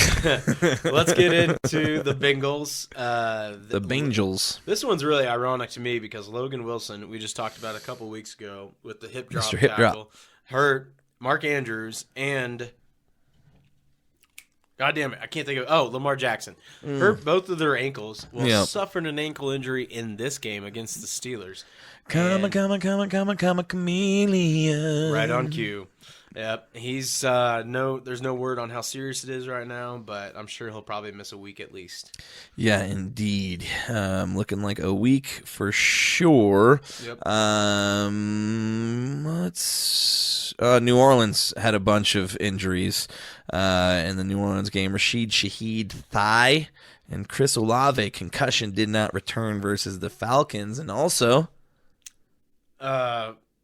Let's get into the Bengals. The Bengals. This one's really ironic to me because Logan Wilson, we just talked about a couple weeks ago with the hip drop Mr. Hip tackle, hurt Mark Andrews and God damn it, I can't think of Lamar Jackson. Hurt both of their ankles. Well, suffered an ankle injury in this game against the Steelers. Come a chameleon. Right on cue. Yep. He's there's no word on how serious it is right now, but I'm sure he'll probably miss a week at least. Yeah, indeed. Looking like a week for sure. Yep. New Orleans had a bunch of injuries in the New Orleans game. Rashid Shaheed thigh and Chris Olave concussion did not return versus the Falcons, and also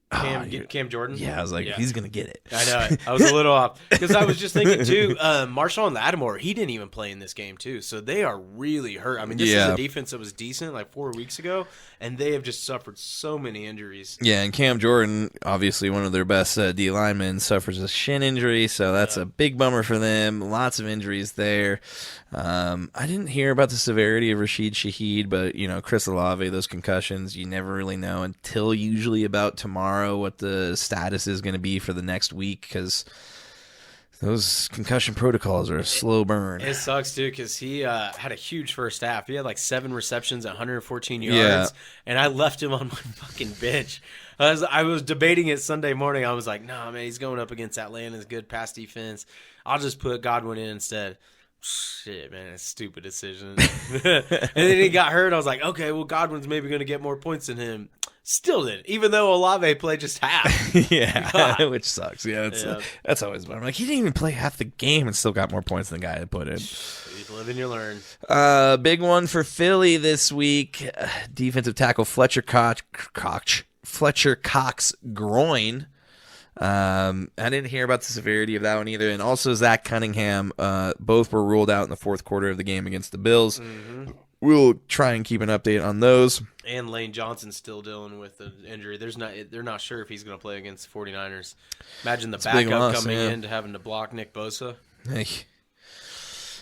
Cam Jordan? Yeah, I was like, he's going to get it. I know it. I was a little off. Because I was just thinking, too, Marshawn Lattimore, he didn't even play in this game, too. So they are really hurt. I mean, this is a defense that was decent like 4 weeks ago, and they have just suffered so many injuries. Yeah, and Cam Jordan, obviously one of their best D linemen, suffers a shin injury, so that's a big bummer for them. Lots of injuries there. I didn't hear about the severity of Rashid Shaheed, but, Chris Olave, those concussions, you never really know until usually about tomorrow what the status is going to be for the next week, because those concussion protocols are a slow burn. It sucks, too, because he had a huge first half. He had like 7 receptions, 114 yards, and I left him on my fucking bench. I was debating it Sunday morning. I was like, nah, man, he's going up against Atlanta's good pass defense. I'll just put Godwin in instead. Shit, man, it's a stupid decision. And then he got hurt. I was like, okay, well, Godwin's maybe going to get more points than him. Still didn't, even though Olave played just half. Which sucks. Yeah, that's always fun. I'm like, he didn't even play half the game and still got more points than the guy had put in. You live and you learn. Big one for Philly this week. Defensive tackle Fletcher Cox groin. I didn't hear about the severity of that one either. And also Zach Cunningham, both were ruled out in the fourth quarter of the game against the Bills. Mm-hmm. We'll try and keep an update on those. And Lane Johnson's still dealing with the injury. They're not sure if he's going to play against the 49ers. Imagine the backup coming in to having to block Nick Bosa. Hey.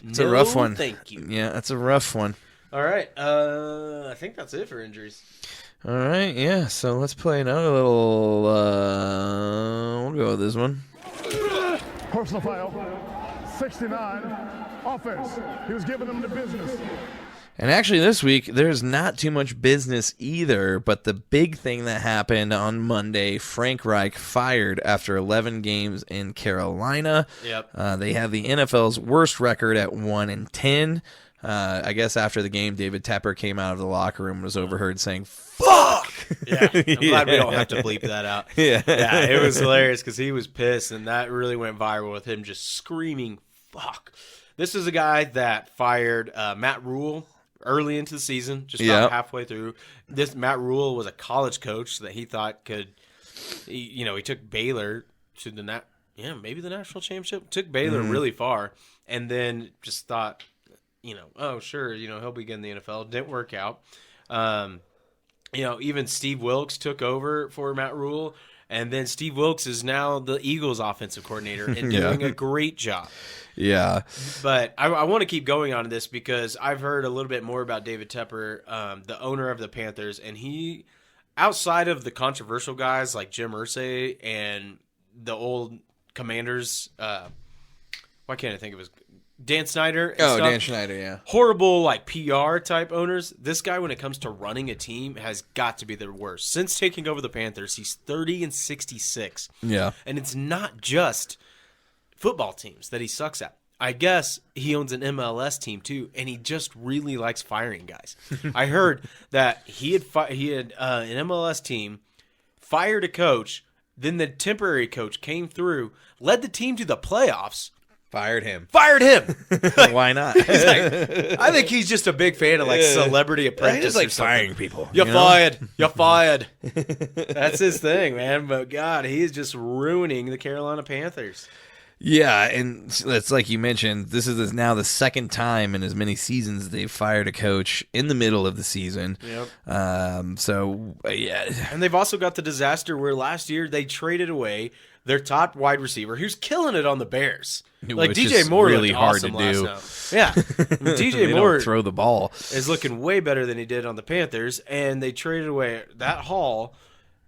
It's a rough one. Thank you. Yeah, that's a rough one. All right. I think that's it for injuries. All right, yeah. So let's play another little. We'll go with this one. Personal foul, 69, offense. He was giving them the business. And actually this week, there's not too much business either, but the big thing that happened on Monday, Frank Reich fired after 11 games in Carolina. Yep. They have the NFL's worst record at 1-10. I guess after the game, David Tepper came out of the locker room and was overheard saying, "Fuck!" Yeah, I'm glad we don't have to bleep that out. Yeah, it was hilarious because he was pissed, and that really went viral with him just screaming, "Fuck!" This is a guy that fired Matt Rule early into the season, just about halfway through. This Matt Rule was a college coach that he thought could, he took Baylor to the maybe the national championship. Took Baylor really far, and then just thought, oh sure, he'll be good in the NFL. Didn't work out. Even Steve Wilkes took over for Matt Rule, and then Steve Wilkes is now the Eagles offensive coordinator and doing a great job. Yeah. But I want to keep going on this because I've heard a little bit more about David Tepper, the owner of the Panthers, and he, outside of the controversial guys like Jim Irsay and the old Commanders, why can't I think of his Dan Snyder and stuff. Dan Schneider, yeah. Horrible PR type owners. This guy, when it comes to running a team, has got to be the worst. Since taking over the Panthers, he's 30-66. Yeah. And it's not just football teams that he sucks at. I guess he owns an MLS team too, and he just really likes firing guys. I heard that he had an MLS team, fired a coach, then the temporary coach came through, led the team to the playoffs. Fired him. Why not? I think he's just a big fan of Celebrity Apprentice. He's just firing people. You're fired. You're fired. That's his thing, man. But God, he is just ruining the Carolina Panthers. Yeah, and it's like you mentioned, this is now the second time in as many seasons they've fired a coach in the middle of the season. Yep. Yeah. And they've also got the disaster where last year they traded away their top wide receiver, who's killing it on the Bears. Like Which DJ is Moore, really looked hard awesome to do. last night. Yeah, DJ They Moore don't throw the ball. is looking way better than he did on the Panthers, and they traded away that haul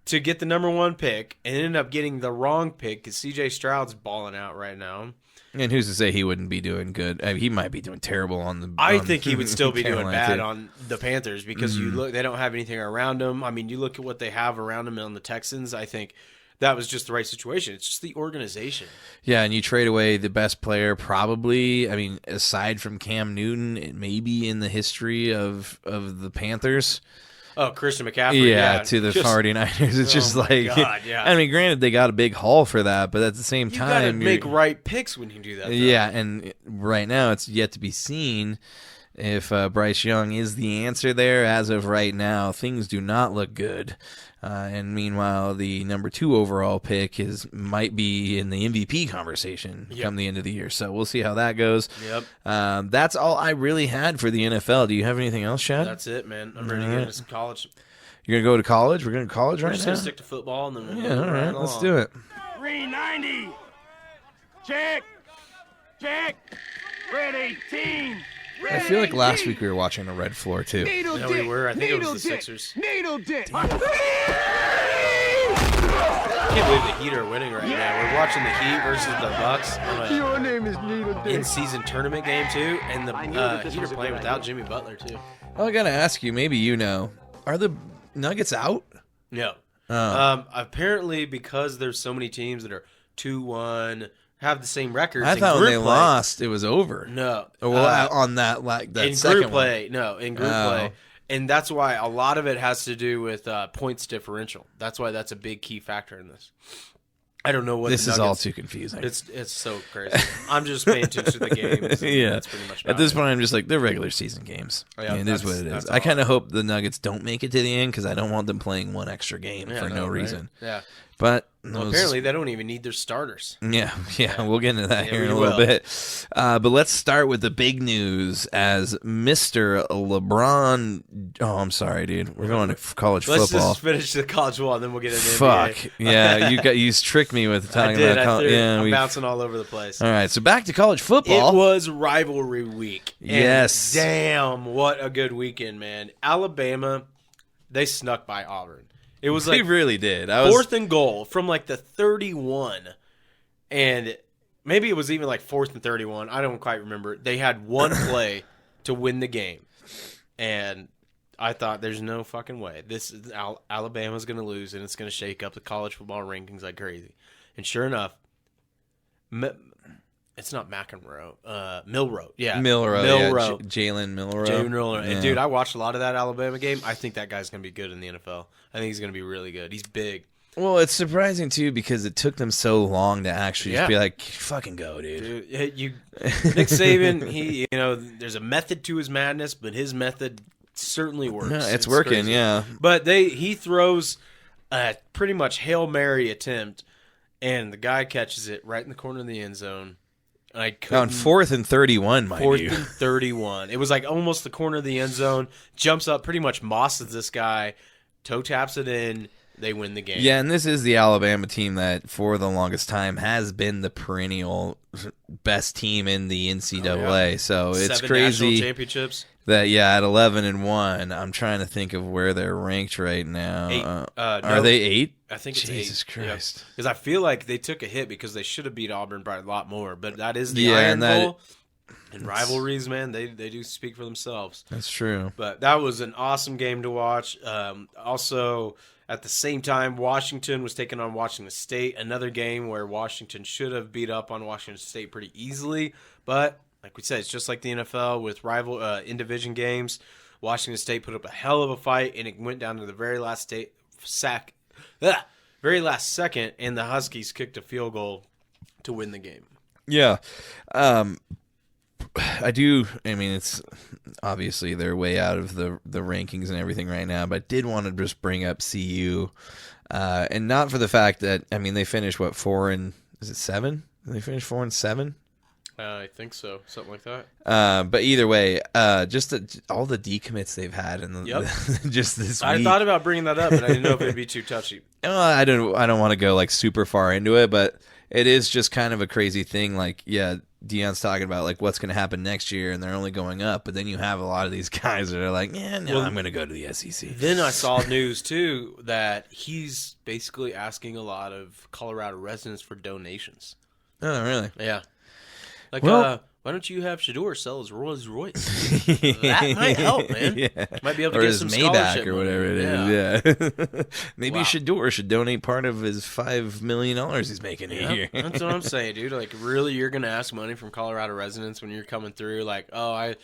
to get the number 1 pick and ended up getting the wrong pick because C.J. Stroud's balling out right now. And who's to say he wouldn't be doing good? I mean, he might be doing terrible on the. I think he would still be doing Carolina bad too. on the Panthers because you look, they don't have anything around him. I mean, you look at what they have around him on the Texans. I think that was just the right situation. It's just the organization. Yeah, and you trade away the best player probably. I mean, aside from Cam Newton, it may be in the history of the Panthers. Oh, Christian McCaffrey. Yeah, to the 49ers. It's just like, God, yeah. I mean, granted, they got a big haul for that, but at the same You time, got to make right picks when you do that. Though. Yeah, and right now it's yet to be seen. if Bryce Young is the answer there. As of right now, things do not look good. And meanwhile, the number 2 overall pick might be in the MVP conversation come the end of the year. So we'll see how that goes. Yep. That's all I really had for the NFL. Do you have anything else, Chad? That's it, man. I'm ready to get into some college. You're going to go to college? We're going to college right now? We're just going to stick to football. And then Yeah, all right. Let's do it. 390. Check. Check. Ready, team. I feel like last week we were watching a red floor, too. Yeah, we were. I think it was the Sixers. Needle dick. I can't believe the Heat are winning right now. We're watching the Heat versus the Bucks on Your name is Needle a dick. in-season tournament game, too. And the Heat are playing without Jimmy Butler, too. Oh, I got to ask you, maybe you know, are the Nuggets out? No. Oh. Apparently, because there's so many teams that are 2-1, have the same records. I in thought when group they play- lost, it was over. No. Oh, well, on that in second group play. No, in group Oh. play. And that's why a lot of it has to do with points differential. That's why that's a big key factor in this. I don't know what This the is all Nuggets- too confusing. It's so crazy. I'm just paying attention to the games. Yeah. That's pretty much At this point, I'm just like, they're regular season games. Yeah, it is what it is. that's I kind of hope the Nuggets don't make it to the end because I don't want them playing one extra game for no right? reason. Yeah. But Well, apparently, they don't even need their starters. Yeah, we'll get into that Yeah, here in we a little will. bit. But let's start with the big news as Mr. LeBron. Oh, I'm sorry, dude. We're going to college Let's football. just finish the college ball, and then we'll get into Fuck. NBA. Yeah, you tricked me with I talking did. about I'm bouncing all over the place. All right, so back to college football. It was rivalry week. And Yes. damn, what a good weekend, man. Alabama, they snuck by Auburn. It was They like really did. 4th and goal from like the 31. And maybe it was even like 4th and 31. I don't quite remember. They had one play to win the game. And I thought there's no fucking way. This is Alabama's going to lose, and it's going to shake up the college football rankings like crazy. And sure enough, it's not McEnroe. Milroe. Yeah. Milroe. Jalen Milroe. Jalen Milroe. Yeah. And dude, I watched a lot of that Alabama game. I think that guy's going to be good in the NFL. I think he's going to be really good. He's big. Well, it's surprising, too, because it took them so long to actually just Yeah. be like, fucking go, dude. Dude, Nick Saban, there's a method to his madness, but his method certainly works. Yeah, it's working, crazy. yeah. But he throws a pretty much Hail Mary attempt, and the guy catches it right in the corner of the end zone. I On 4th and 31, mind Fourth you. and 31. It was like almost the corner of the end zone. Jumps up, pretty much mosses this guy, toe taps it in. They win the game. Yeah, and this is the Alabama team that, for the longest time, has been the perennial best team in the NCAA. So it's 7 crazy national championships. that, at 11-1, I'm trying to think of where they're ranked right now. 8. Are No, they 8? I think it's Jesus 8. Christ. Because I feel like they took a hit because they should have beat Auburn by a lot more. But that is the Yeah, Iron and that- Bowl. And rivalries, man, they do speak for themselves. That's true. But that was an awesome game to watch. Also, at the same time, Washington was taking on Washington State. Another game where Washington should have beat up on Washington State pretty easily. But like we said, it's just like the NFL with rival in-division games. Washington State put up a hell of a fight, and it went down to the very last second, and the Huskies kicked a field goal to win the game. Yeah. I mean, it's obviously they're way out of the rankings and everything right now, but I did want to just bring up CU. And not for the fact that, I mean, they finished, 7? They finished 4-7? I think so. Something like that. But either way, just all the decommits they've had and just this week. I thought about bringing that up, but I didn't know if it'd be too touchy. I don't want to go like super far into it, but it is just kind of a crazy thing. Like, yeah, Deion's talking about like what's going to happen next year, and they're only going up. But then you have a lot of these guys that are like, I'm going to go to the SEC. Then I saw news too that he's basically asking a lot of Colorado residents for donations. Oh, really? Yeah. Like, Well- why don't you have Shador sell his Rolls Royce? That might help, man. Yeah. Might be able to Or get his some Maybach scholarship or money. whatever it Yeah. is. Yeah. Maybe Wow. Shador should donate part of his $5 million he's making a year. That's what I'm saying, dude. Like, really, you're gonna ask money from Colorado residents when you're coming through? Like, oh,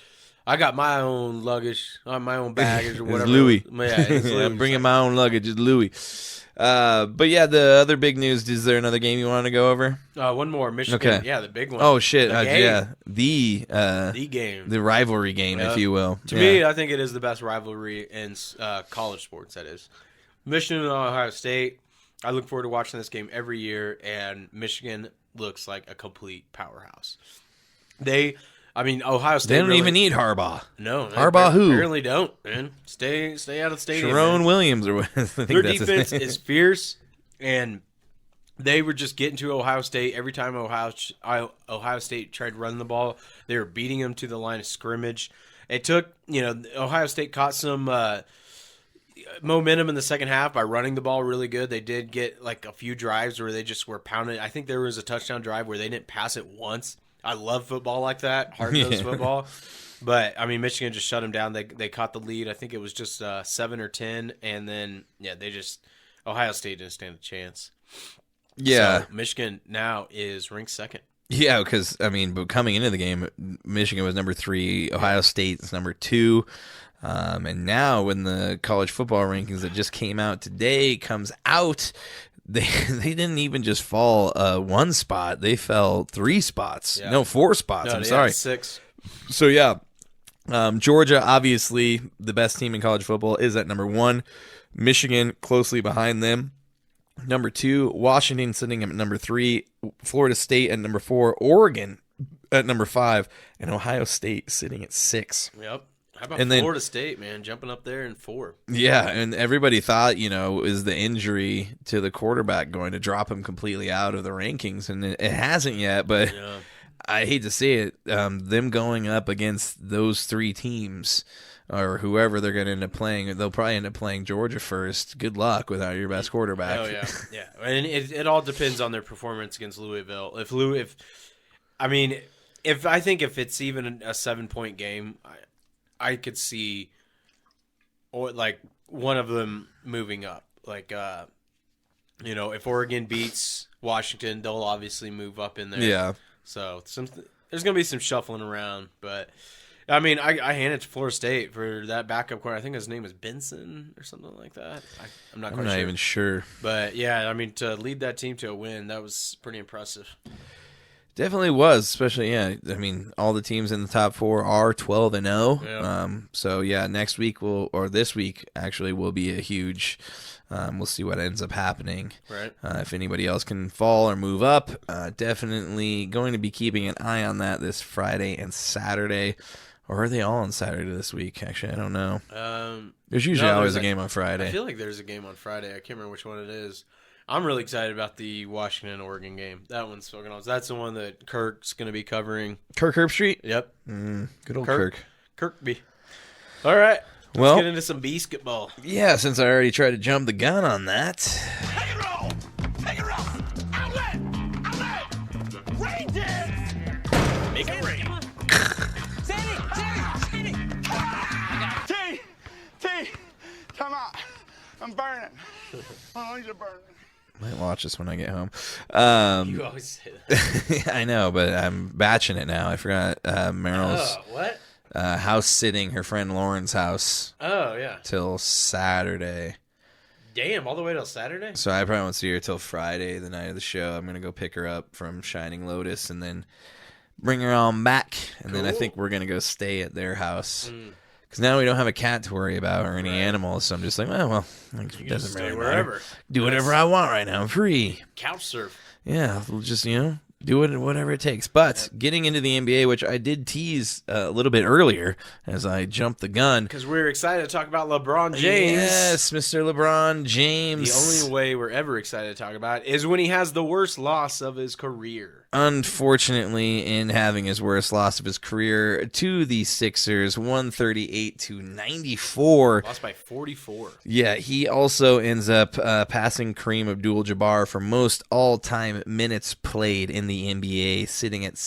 I got my own luggage, my own baggage or whatever. It's Louis. Yeah, it's Louis. I'm bringing my own luggage. It's Louis. But yeah, the other big news. Is there another game you want to go over? One more, Michigan. Okay. Yeah, the big one. Oh shit! The game. Yeah, The game. the rivalry game, if you will. To me, I think it is the best rivalry in college sports. That is, Michigan and Ohio State. I look forward to watching this game every year, and Michigan looks like a complete powerhouse. Ohio State. They don't really, even need Harbaugh. No, they Harbaugh who? apparently don't. Man, stay out of the stadium. Sharon man. Williams, or what? I think Their that's his defense name. is fierce, and they were just getting to Ohio State every time Ohio State tried to run the ball. They were beating them to the line of scrimmage. It took, Ohio State caught some momentum in the second half by running the ball really good. They did get like a few drives where they just were pounding. I think there was a touchdown drive where they didn't pass it once. I love football like that, hard-nosed football. But, Michigan just shut them down. They caught the lead. I think it was just 7 or 10. And then, Ohio State didn't stand a chance. Yeah. So Michigan now is ranked second. Yeah, because, but coming into the game, Michigan was number 3. Ohio State is number 2. And now when the college football rankings that just came out today comes out, they didn't even just fall 1 spot. They fell 3 spots. Yeah. No, 4 spots. No, I'm sorry. 6. So, yeah. Georgia, obviously, the best team in college football, is at number 1. Michigan, closely behind them. Number 2, Washington sitting at number 3. Florida State at number 4. Oregon at number 5. And Ohio State sitting at 6. Yep. How about And then- Florida State, man, jumping up there in 4? Yeah, and everybody thought, is the injury to the quarterback going to drop him completely out of the rankings, and it hasn't yet, but Yeah. I hate to say it, them going up against those 3 teams, or whoever they're going to end up playing, they'll probably end up playing Georgia first. Good luck without your best quarterback. Oh, yeah. Yeah. And it all depends on their performance against Louisville. If it's even a 7-point game, I could see, or like one of them moving up. Like, if Oregon beats Washington, they'll obviously move up in there. Yeah. So there's going to be some shuffling around, but I hand it to Florida State for that backup corner. I think his name is Benson or something like that. I'm not quite sure. even sure. But yeah, to lead that team to a win, that was pretty impressive. Definitely was, especially, all the teams in the top 4 are 12-0. Yeah. So, next week this week actually will be a huge, we'll see what ends up happening. Right. If anybody else can fall or move up, definitely going to be keeping an eye on that this Friday and Saturday. Or are they all on Saturday this week? Actually, I don't know. There's usually always a game on Friday. I feel like there's a game on Friday. I can't remember which one it is. I'm really excited about the Washington-Oregon game. That one's fucking awesome. That's the one that Kirk's going to be covering. Kirk Herbstreit? Yep. Good old Kirk. Kirkby. All right. Well, Let's get into some basketball. Yeah, since I already tried to jump the gun on that. Take it roll! Take it roll! Outlet! Rain dance! Make it rain. Sandy! T! Come out. I'm burning. I need to burn. Might watch this when I get home. You always say that. I know, but I'm batching it now. I forgot Meryl's what? house sitting her friend Lauren's house Oh, yeah. till Saturday. Damn, all the way till Saturday? So I probably won't see her till Friday, the night of the show. I'm going to go pick her up from Shining Lotus and then bring her on back. And then I Cool. think we're going to go stay at their house. Because now we don't have a cat to worry about or any animals. So I'm just like, well, it doesn't stay really wherever. matter. Do whatever I want right now. I'm free. Couch surf. Yeah, we'll just, do it whatever it takes. But getting into the NBA, which I did tease a little bit earlier as I jumped the gun. Because we're excited to talk about LeBron James. Yes, Mr. LeBron James. The only way we're ever excited to talk about it is when he has the worst loss of his career. Unfortunately, in having his worst loss of his career to the Sixers, 138-94. Lost by 44. Yeah, he also ends up passing Kareem Abdul-Jabbar for most all-time minutes played in the NBA, sitting at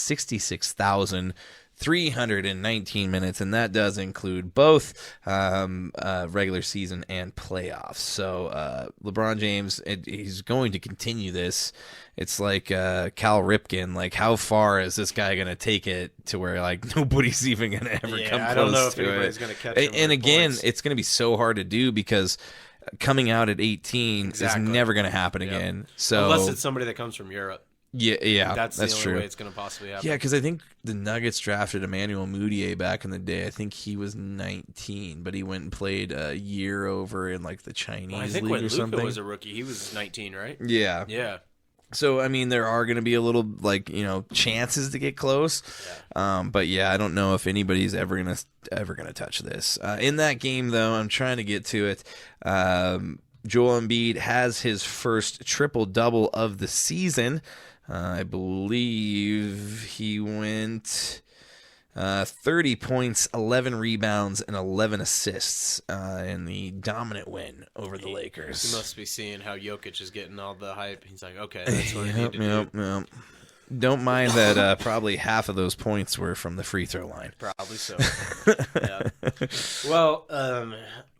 319 minutes, and that does include both regular season and playoffs. So LeBron James, he's going to continue this. It's like Cal Ripken. Like, how far is this guy going to take it to where like nobody's even going to ever come close I don't know if to anybody's it? going to catch him. And again, points. it's going to be so hard to do because coming out at 18 is never going to happen again. So unless it's somebody that comes from Europe. Yeah, that's the only true. way it's going to possibly happen. Yeah, because I think the Nuggets drafted Emmanuel Mudiay back in the day. I think he was 19, but he went and played a year over in like the Chinese league league or when something. Luka was a rookie, he was 19, right? Yeah. Yeah. So I mean, there are going to be a little chances to get close, but yeah, I don't know if anybody's ever gonna touch this. In that game, though, I'm trying to get to it. Joel Embiid has his first triple-double of the season. I believe he went 30 points, 11 rebounds, and 11 assists in the dominant win over the Lakers. He must be seeing how Jokic is getting all the hype. He's like, okay, that's what I need to do. Yep. Don't mind that probably half of those points were from the free throw line. Probably so. Yeah. Well,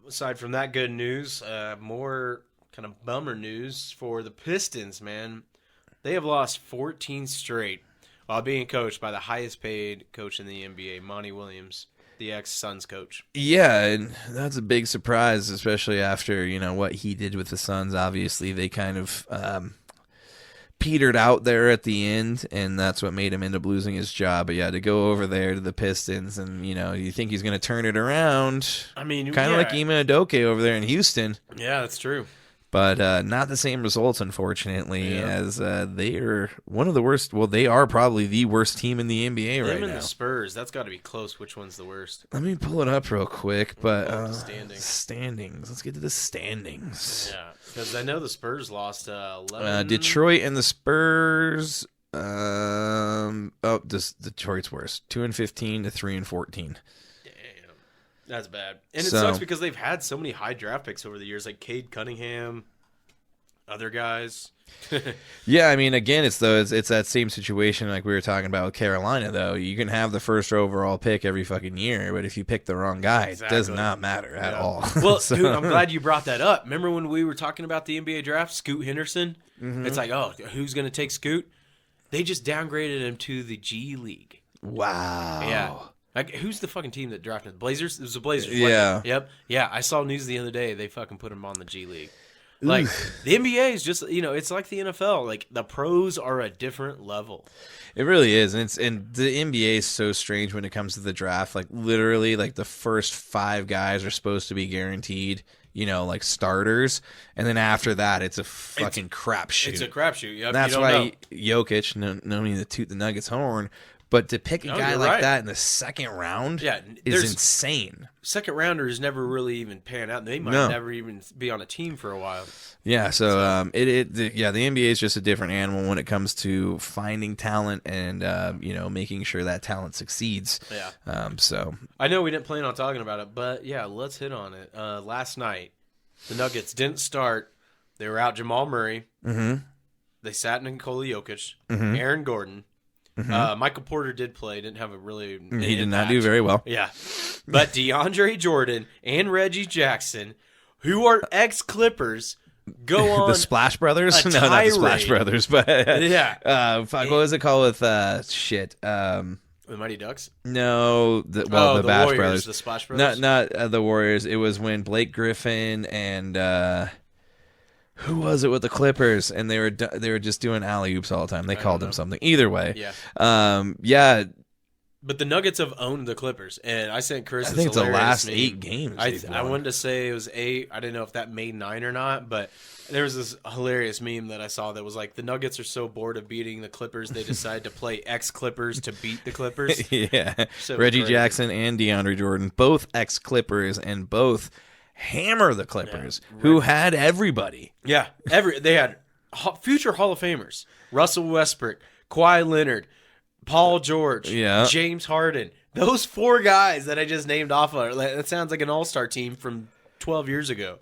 aside from that good news, more kind of bummer news for the Pistons, man. They have lost 14 straight while being coached by the highest paid coach in the NBA, Monty Williams, the ex-Suns coach. Yeah, and that's a big surprise, especially after, what he did with the Suns. Obviously, they kind of petered out there at the end, and that's what made him end up losing his job. But yeah, to go over there to the Pistons and, you think he's going to turn it around. I mean, kind of like Ime Udoka over there in Houston. Yeah, that's true. But not the same results, unfortunately, as they are one of the worst. Well, they are probably the worst team in the NBA right now. Them and the Spurs, that's got to be close. Which one's the worst? Let me pull it up real quick. But standings. Let's get to the standings. Yeah, because I know the Spurs lost 11. Detroit and the Spurs. Detroit's worse. 2-15 to 3-14. That's bad. And it sucks because they've had so many high draft picks over the years, like Cade Cunningham, other guys. Yeah, I mean, again, it's that same situation like we were talking about with Carolina, though. You can have the first overall pick every fucking year, but if you pick the wrong guy, it does not matter at all. Well, dude, I'm glad you brought that up. Remember when we were talking about the NBA draft, Scoot Henderson? Mm-hmm. It's like, oh, who's going to take Scoot? They just downgraded him to the G League. Wow. Yeah. Like, who's the fucking team that drafted the Blazers? It was the Blazers. Yeah. Yep. Yeah, I saw news the other day. They fucking put him on the G League. Like, the NBA is just, it's like the NFL. Like, the pros are a different level. It really is. And the NBA is so strange when it comes to the draft. Like, literally, like, the first 5 guys are supposed to be guaranteed, like starters. And then after that, it's a fucking crapshoot. It's a crapshoot. Yep. That's why Jokic, no need to toot the Nuggets horn, but to pick a guy like that in the second round is insane. Second rounders never really even pan out. They might never even be on a team for a while. Yeah, so the NBA is just a different animal when it comes to finding talent and making sure that talent succeeds. Yeah. So I know we didn't plan on talking about it, but yeah, let's hit on it. Last night, the Nuggets didn't start. They were out Jamal Murray. Mm-hmm. They sat Nikola Jokic, Aaron Gordon. Mm-hmm. Michael Porter did play. Didn't have a really. He did not do very well. Yeah, but DeAndre Jordan and Reggie Jackson, who are ex-Clippers, go on the Splash Brothers. No, not the Splash Brothers, but what was it called with the Mighty Ducks? No, the Bash Warriors, Brothers, the Splash Brothers. Not the Warriors. It was when Blake Griffin and. Who was it with the Clippers? And they were just doing alley-oops all the time. They called him something. Either way. Yeah. But the Nuggets have owned the Clippers. And I sent Chris I think it's the last 8 games. I wanted to say it was 8. I didn't know if that made 9 or not. But there was this hilarious meme that I saw that was like, the Nuggets are so bored of beating the Clippers, they decide to play ex-Clippers to beat the Clippers. Yeah. So Reggie crazy. Jackson and DeAndre Jordan, both ex-Clippers and both hammer the Clippers, who had everybody. Yeah, they had future Hall of Famers: Russell Westbrook, Kawhi Leonard, Paul George, James Harden. Those 4 guys that I just named off of. That sounds like an all-star team from 12 years ago.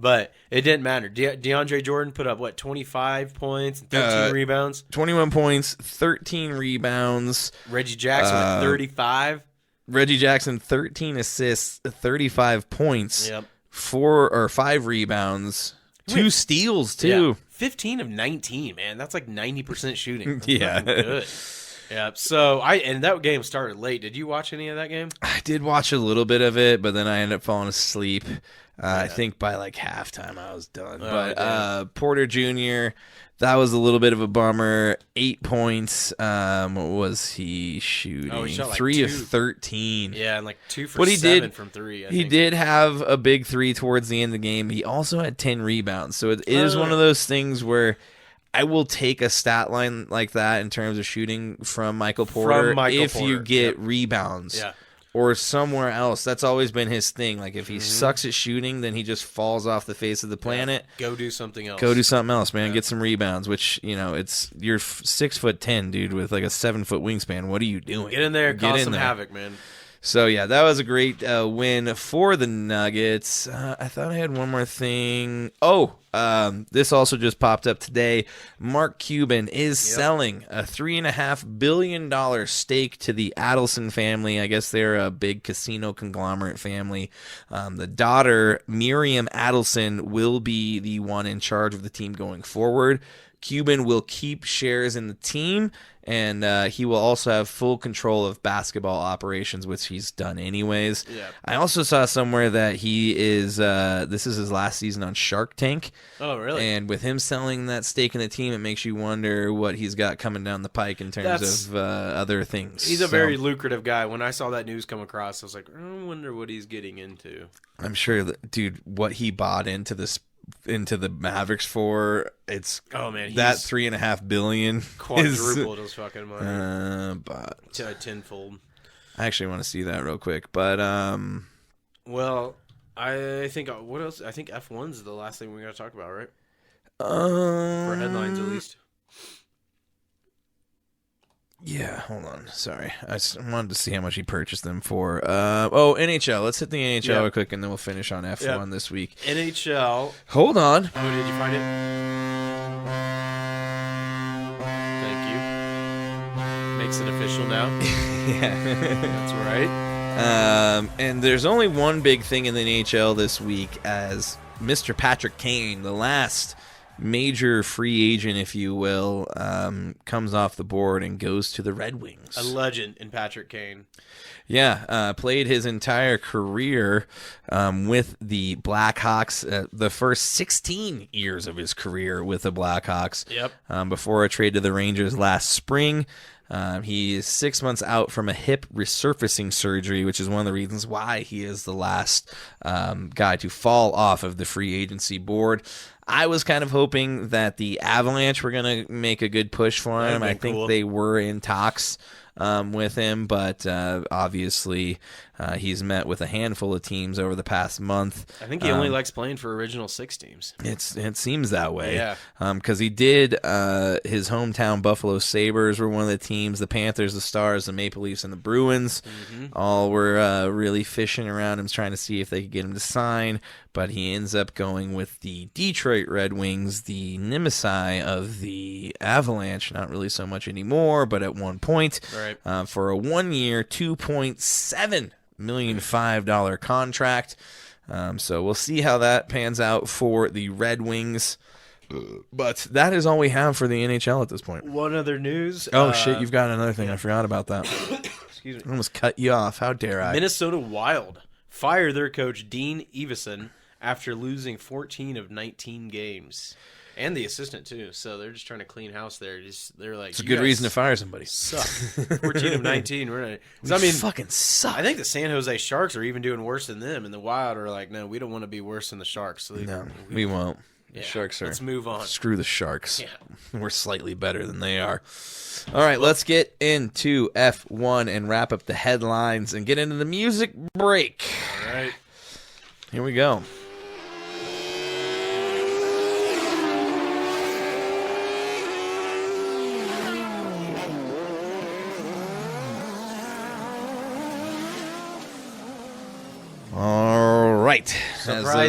But it didn't matter. DeAndre Jordan put up, 25 points and 13 rebounds? 21 points, 13 rebounds. Reggie Jackson with 35. Reggie Jackson, 13 assists, 35 points. Yep. 5 rebounds, 2 steals, too. Yeah. 15 of 19, man. That's like 90% shooting. That's Yeah. fucking good. Yeah. So, and that game started late. Did you watch any of that game? I did watch a little bit of it, but then I ended up falling asleep. I think by like halftime I was done. But Porter Jr., that was a little bit of a bummer. 8 points. What was he shooting? Oh, he shot like 3 of 2. 13. Yeah, and like 2 for But he 7 did- from 3. He did have a big 3 towards the end of the game. He also had 10 rebounds. So it is one of those things where I will take a stat line like that in terms of shooting from Michael Porter if you get rebounds. Yeah. Or somewhere else. That's always been his thing. Like, if he sucks at shooting, then he just falls off the face of the planet. Go do something else. Go do something else, man. Get some rebounds, which, it's you're 6'10", dude, with like a 7-foot wingspan. What are you doing? Get in there, cause some havoc, man. So, yeah, that was a great win for the Nuggets. I thought I had one more thing. This also just popped up today. Mark Cuban is selling a $3.5 billion stake to the Adelson family. I guess they're a big casino conglomerate family. The daughter, Miriam Adelson, will be the one in charge of the team going forward. Cuban will keep shares in the team, and he will also have full control of basketball operations, which he's done anyways. Yeah. I also saw somewhere that he is this is his last season on Shark Tank. Oh, really? And with him selling that stake in the team, it makes you wonder what he's got coming down the pike in terms of other things. He's a very lucrative guy. When I saw that news come across, I was like, I wonder what he's getting into. I'm sure that, dude, what he bought into the Mavericks for, it's that $3.5 billion quadrupled his fucking money. But tenfold. I actually want to see that real quick. But well, I think what else? I think F1's the last thing we're gonna talk about, right? For headlines, at least. Yeah, hold on. Sorry. I just wanted to see how much he purchased them for. NHL. Let's hit the NHL real quick, and then we'll finish on F1 this week. NHL. Hold on. Oh, did you find it? Thank you. Makes it official now. Yeah. That's right. And there's only one big thing in the NHL this week, as Mr. Patrick Kane, the last major free agent, if you will, comes off the board and goes to the Red Wings. A legend in Patrick Kane. Yeah, played his entire career with the Blackhawks, the first 16 years of his career with the Blackhawks. Yep. Before a trade to the Rangers last spring. He is 6 months out from a hip resurfacing surgery, which is one of the reasons why he is the last guy to fall off of the free agency board. I was kind of hoping that the Avalanche were going to make a good push for him. I think they were in talks with him, but obviously he's met with a handful of teams over the past month. I think he only likes playing for original 6 teams. It seems that way. Yeah. Because he did his hometown Buffalo Sabres were one of the teams. The Panthers, the Stars, the Maple Leafs, and the Bruins all were really fishing around him, trying to see if they could get him to sign. But he ends up going with the Detroit Red Wings, the nemesis of the Avalanche. Not really so much anymore, but at one point, for a 1-year, $2.7 million $5 contract. So we'll see how that pans out for the Red Wings. But that is all we have for the NHL at this point. One other news. Oh, shit, you've got another thing. I forgot about that. Excuse me. I almost cut you off. How dare I? Minnesota Wild fire their coach, Dean Evason, after losing 14 of 19 games. And the assistant, too. So they're just trying to clean house there. They're like, it's a good reason to fire somebody. Suck. 14 of 19. We're not, I mean, fucking suck. I think the San Jose Sharks are even doing worse than them. And the Wild are like, no, we don't want to be worse than the Sharks. So no, we won't. Yeah, the Sharks are. Let's move on. Screw the Sharks. Yeah. We're slightly better than they are. All right, let's get into F1 and wrap up the headlines and get into the music break. All right. Here we go. All right.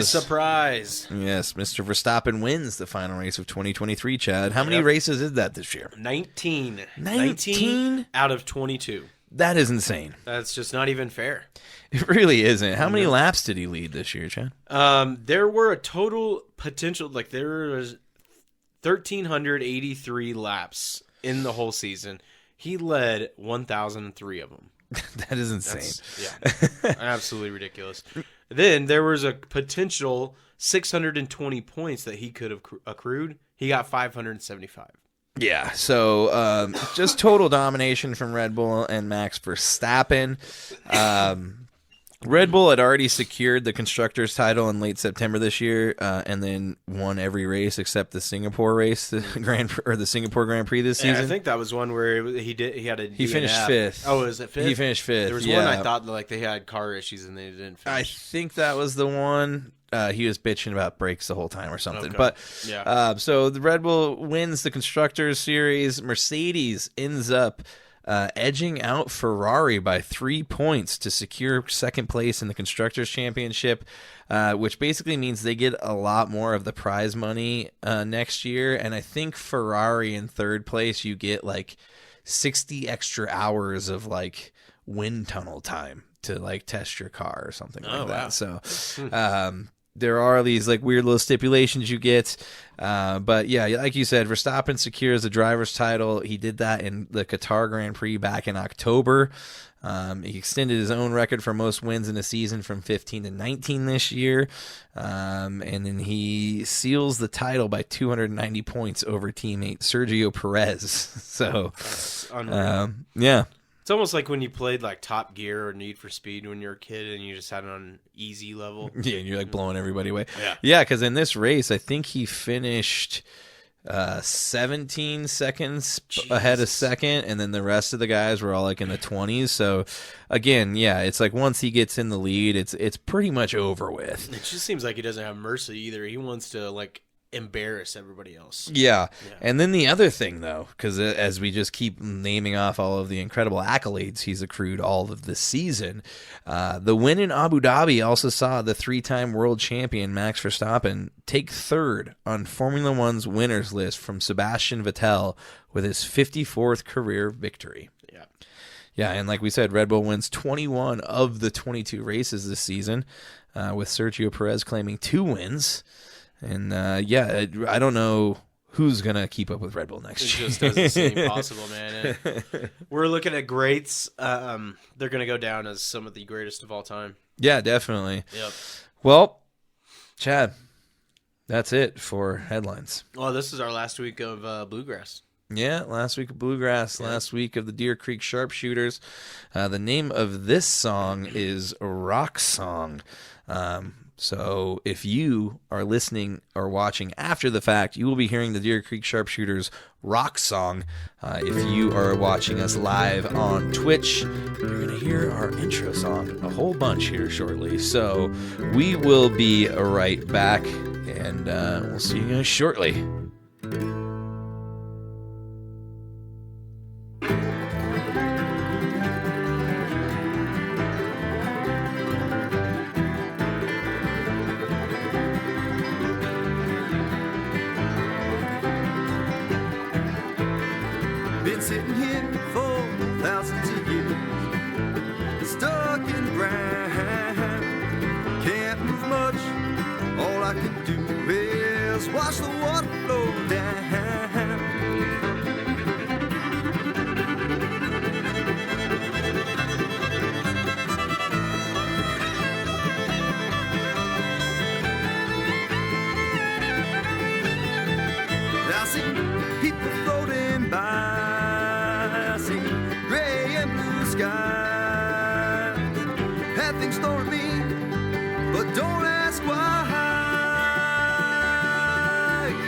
Surprise. Yes, Mr. Verstappen wins the final race of 2023, Chad. How many races is that this year? 19. 19 out of 22. That is insane. That's just not even fair. It really isn't. How many laps did he lead this year, Chad? There were a total potential, like there was 1,383 laps in the whole season. He led 1,003 of them. That is insane. Absolutely ridiculous. Then there was a potential 620 points that he could have accrued. He got 575. Yeah, so just total domination from Red Bull and Max Verstappen. Red Bull had already secured the constructors' title in late September this year, and then won every race except the Singapore race, the Singapore Grand Prix this season. I think that was one where he finished fifth. Oh, is it fifth? He finished fifth. There was one I thought like they had car issues and they didn't finish. I think that was the one. He was bitching about brakes the whole time or something. Okay. But yeah. So the Red Bull wins the constructors' series. Mercedes ends up edging out Ferrari by 3 points to secure second place in the Constructors' Championship, which basically means they get a lot more of the prize money next year. And I think Ferrari in third place, you get like 60 extra hours of like wind tunnel time to like test your car or something like that. So there are these like weird little stipulations you get. But yeah, like you said, Verstappen secures the driver's title. He did that in the Qatar Grand Prix back in October. He extended his own record for most wins in a season from 15 to 19 this year. And then he seals the title by 290 points over teammate Sergio Perez. So, yeah. It's almost like when you played like Top Gear or Need for Speed when you were a kid and you just had it on easy level. Yeah, and you're like blowing everybody away. Yeah. Yeah, because in this race, I think he finished 17 seconds ahead of second, and then the rest of the guys were all like in the 20s. So, again, yeah, it's like once he gets in the lead, it's pretty much over with. It just seems like he doesn't have mercy either. He wants to like embarrass everybody else. Yeah. And then the other thing, though, because as we just keep naming off all of the incredible accolades he's accrued all of this season, the win in Abu Dhabi also saw the three-time world champion Max Verstappen take third on Formula One's winners list from Sebastian Vettel with his 54th career victory. Yeah, and like we said, Red Bull wins 21 of the 22 races this season, with Sergio Perez claiming 2 wins. And, yeah, I don't know who's going to keep up with Red Bull next year. It just doesn't seem possible, man. We're looking at greats. They're going to go down as some of the greatest of all time. Yeah, definitely. Yep. Well, Chad, that's it for headlines. Well, this is our last week of Bluegrass. Yeah, last week of Bluegrass, last week of the Deer Creek Sharpshooters. The name of this song is Rock Song. So if you are listening or watching after the fact, you will be hearing the Deer Creek Sharpshooters Rock Song. If you are watching us live on Twitch, you're going to hear our intro song a whole bunch here shortly. So we will be right back, and we'll see you guys shortly. Been sitting here for thousands of years, stuck in the ground. Can't move much, all I can do is watch the water flow down. I see people floating by. Have things thrown at me, but don't ask why.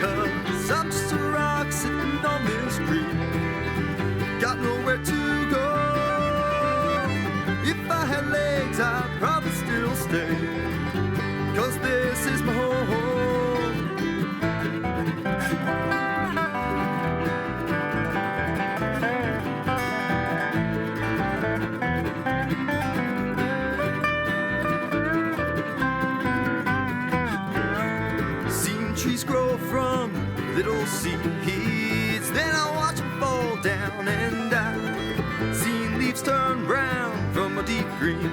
'Cause I'm just a rock sitting on this creek, got nowhere to go. If I had legs, I'd probably still stay, 'cause this is my home. little seeds. Then I watch them fall down and die. Seeing leaves turn brown from a deep green.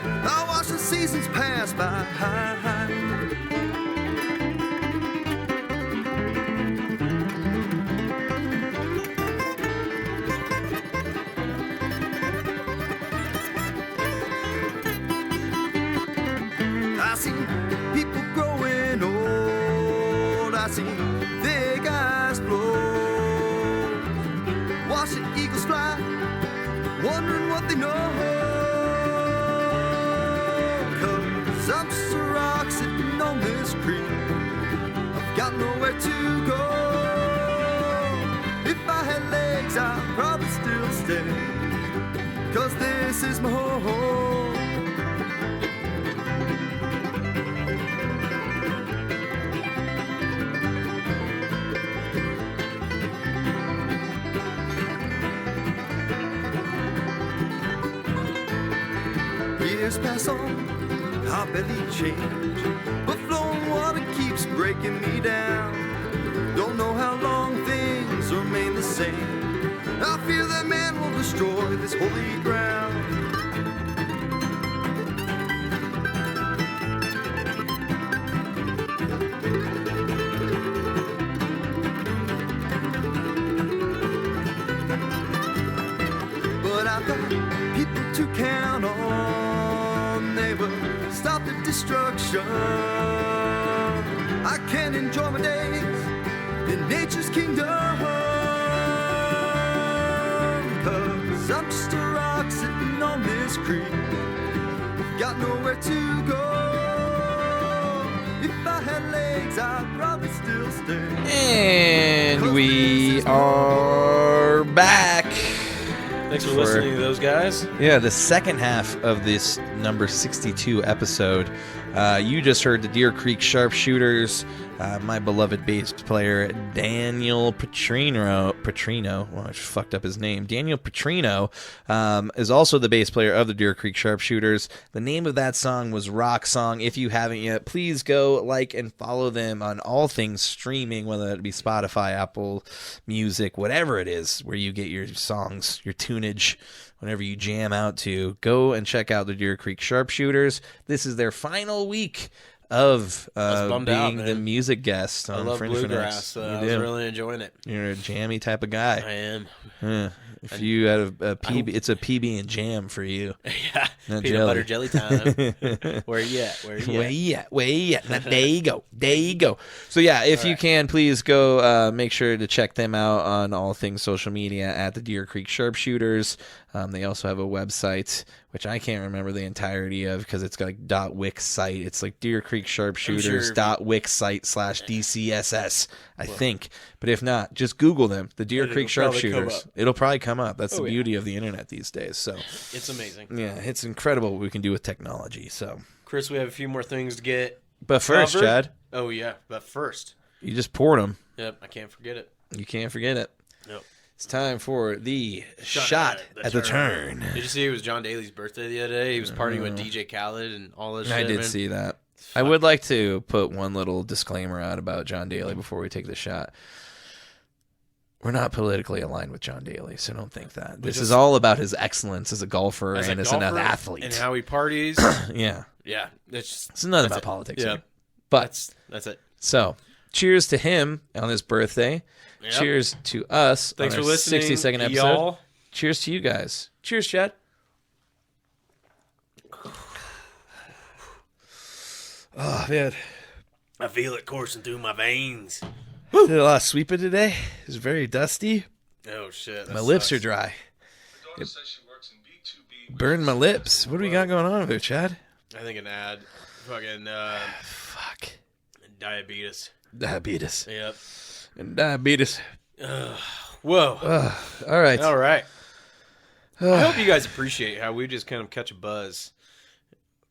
I watch the seasons pass by. I see people growing old. I see thick eyes blow. Watching eagles fly, wondering what they know. 'Cause I'm just a rock sitting on this creek. I've got nowhere to go. If I had legs, I'd probably still stay. 'Cause this is my home. Years pass on, I barely change, but flowing water keeps breaking me down. Don't know how long things remain the same. I fear that man will destroy this holy ground. But I've got people to count on. They will stop the destruction. I can enjoy my days in nature's kingdom. 'Cause I'm just a rock sitting on this creek. Got nowhere to go. If I had legs, I'd probably still stay. And we are back. Thanks for listening to those guys. Yeah, the second half of this number 62 episode. You just heard the Deer Creek Sharpshooters, my beloved bass player, Daniel Petrino. Well, I just fucked up his name. Daniel Petrino is also the bass player of the Deer Creek Sharpshooters. The name of that song was Rock Song. If you haven't yet, please go like and follow them on all things streaming, whether it be Spotify, Apple Music, whatever it is, where you get your songs, your tunage, whenever you jam out to. Go and check out the Deer Creek Sharpshooters. This is their final week of being the music guest on I love Fringe bluegrass, Fanatics. so I was really enjoying it. You're a jammy type of guy. I am. If you had a PB, it's a PB and jam for you. Yeah, Not peanut jelly. butter jelly time. Where you at? Where you at? Where you at? Now, there you go. There you go. So, yeah, if you can, please go make sure to check them out on all things social media at the Deer Creek Sharpshooters. They also have a website, which I can't remember the entirety of because it's got like .wix site. It's like Deer Creek Sharpshooters .wix site /DCSS, I think. But if not, just Google them, the Deer Creek Sharpshooters. It'll probably come up. That's the beauty of the internet these days. So it's amazing. Yeah, it's incredible what we can do with technology. So, Chris, we have a few more things to get. But first, covered. Chad. Oh yeah, but first, you just poured them. Yep, I can't forget it. You can't forget it. Nope. It's time for the shot at the turn. Did you see it was John Daly's birthday the other day? He was partying with DJ Khaled and all this shit. I did see that. I would like to put one little disclaimer out about John Daly before we take the shot. We're not politically aligned with John Daly, so don't think that. This is all about his excellence as a golfer and as an athlete. And how he parties. Yeah. Yeah. It's not about politics. Yeah. Here. But that's it. So, cheers to him on his birthday. Yep. Cheers to us. Thanks on for listening, 62nd episode. y'all. Cheers to you guys. Cheers, Chad. Oh, man. I feel it coursing through my veins. Did a lot of sweeping today. It was very dusty. Oh, shit. My lips are dry. Burned my lips. What do we got going on over there, Chad? I think an ad. Fucking, fuck. Diabetes. Yep. And diabetes. Whoa. All right. All right. I hope you guys appreciate how we just kind of catch a buzz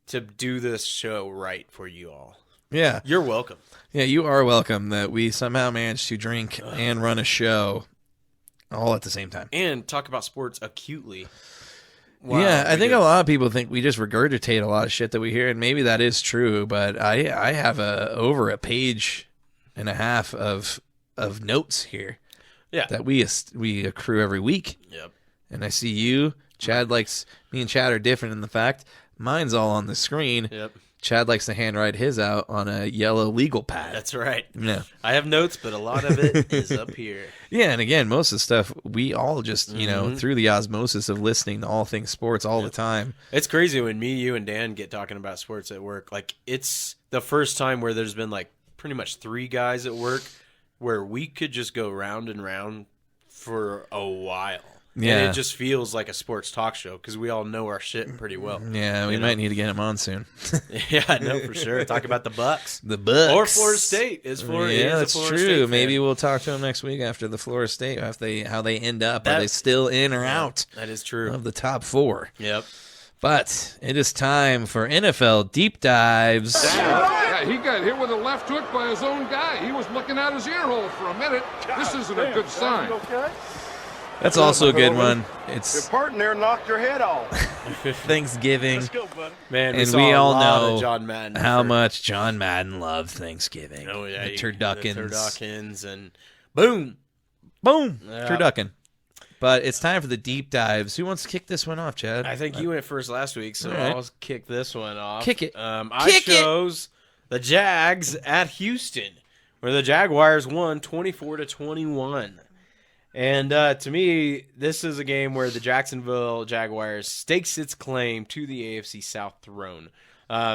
to do this show right for you all. Yeah. You're welcome. Yeah, you are welcome that we somehow managed to drink and run a show all at the same time. And talk about sports acutely. Wow, yeah, I think a lot of people think we just regurgitate a lot of shit that we hear, and maybe that is true, but I have over a page and a half of of notes here Yeah. that we accrue every week. Yep. And I see you, Chad likes, me and Chad are different in the fact mine's all on the screen. Yep. Chad likes to handwrite his out on a yellow legal pad. That's right. Yeah. I have notes, but a lot of it is up here. Yeah, and again, most of the stuff we all just, through the osmosis of listening to all things sports all the time. It's crazy when me, you, and Dan get talking about sports at work. Like, it's the first time where there's been, like, pretty much 3 guys at work where we could just go round and round for a while. Yeah. And it just feels like a sports talk show because we all know our shit pretty well. Yeah, we might need to get him on soon. Yeah, I know for sure. Talk about the Bucks. The Bucks. Or Florida State. Is Florida, yeah, he is a that's Florida true. State Maybe fan. we'll talk to him next week after the Florida State, how they end up. That- Are they still in or out That is true. of the top 4? Yep. But it is time for NFL Deep Dives. Yeah, he got hit with a left hook by his own guy. He was looking at his ear hole for a minute. This isn't a good sign. That's also a good one. Your It's partner knocked your head off. Thanksgiving, Go, buddy. Man, and saw we a all lot of know John Madden how for- much John Madden loved Thanksgiving. Oh, yeah. The turduckins. The turduckins and boom. Boom. Yeah. Turducken. But it's time for the deep dives. Who wants to kick this one off, Chad? I think you went first last week, so All right. I'll kick this one off. Kick it. I Kick it. chose the Jags at Houston, where the Jaguars won 24-21. And to me, this is a game where the Jacksonville Jaguars stakes its claim to the AFC South throne.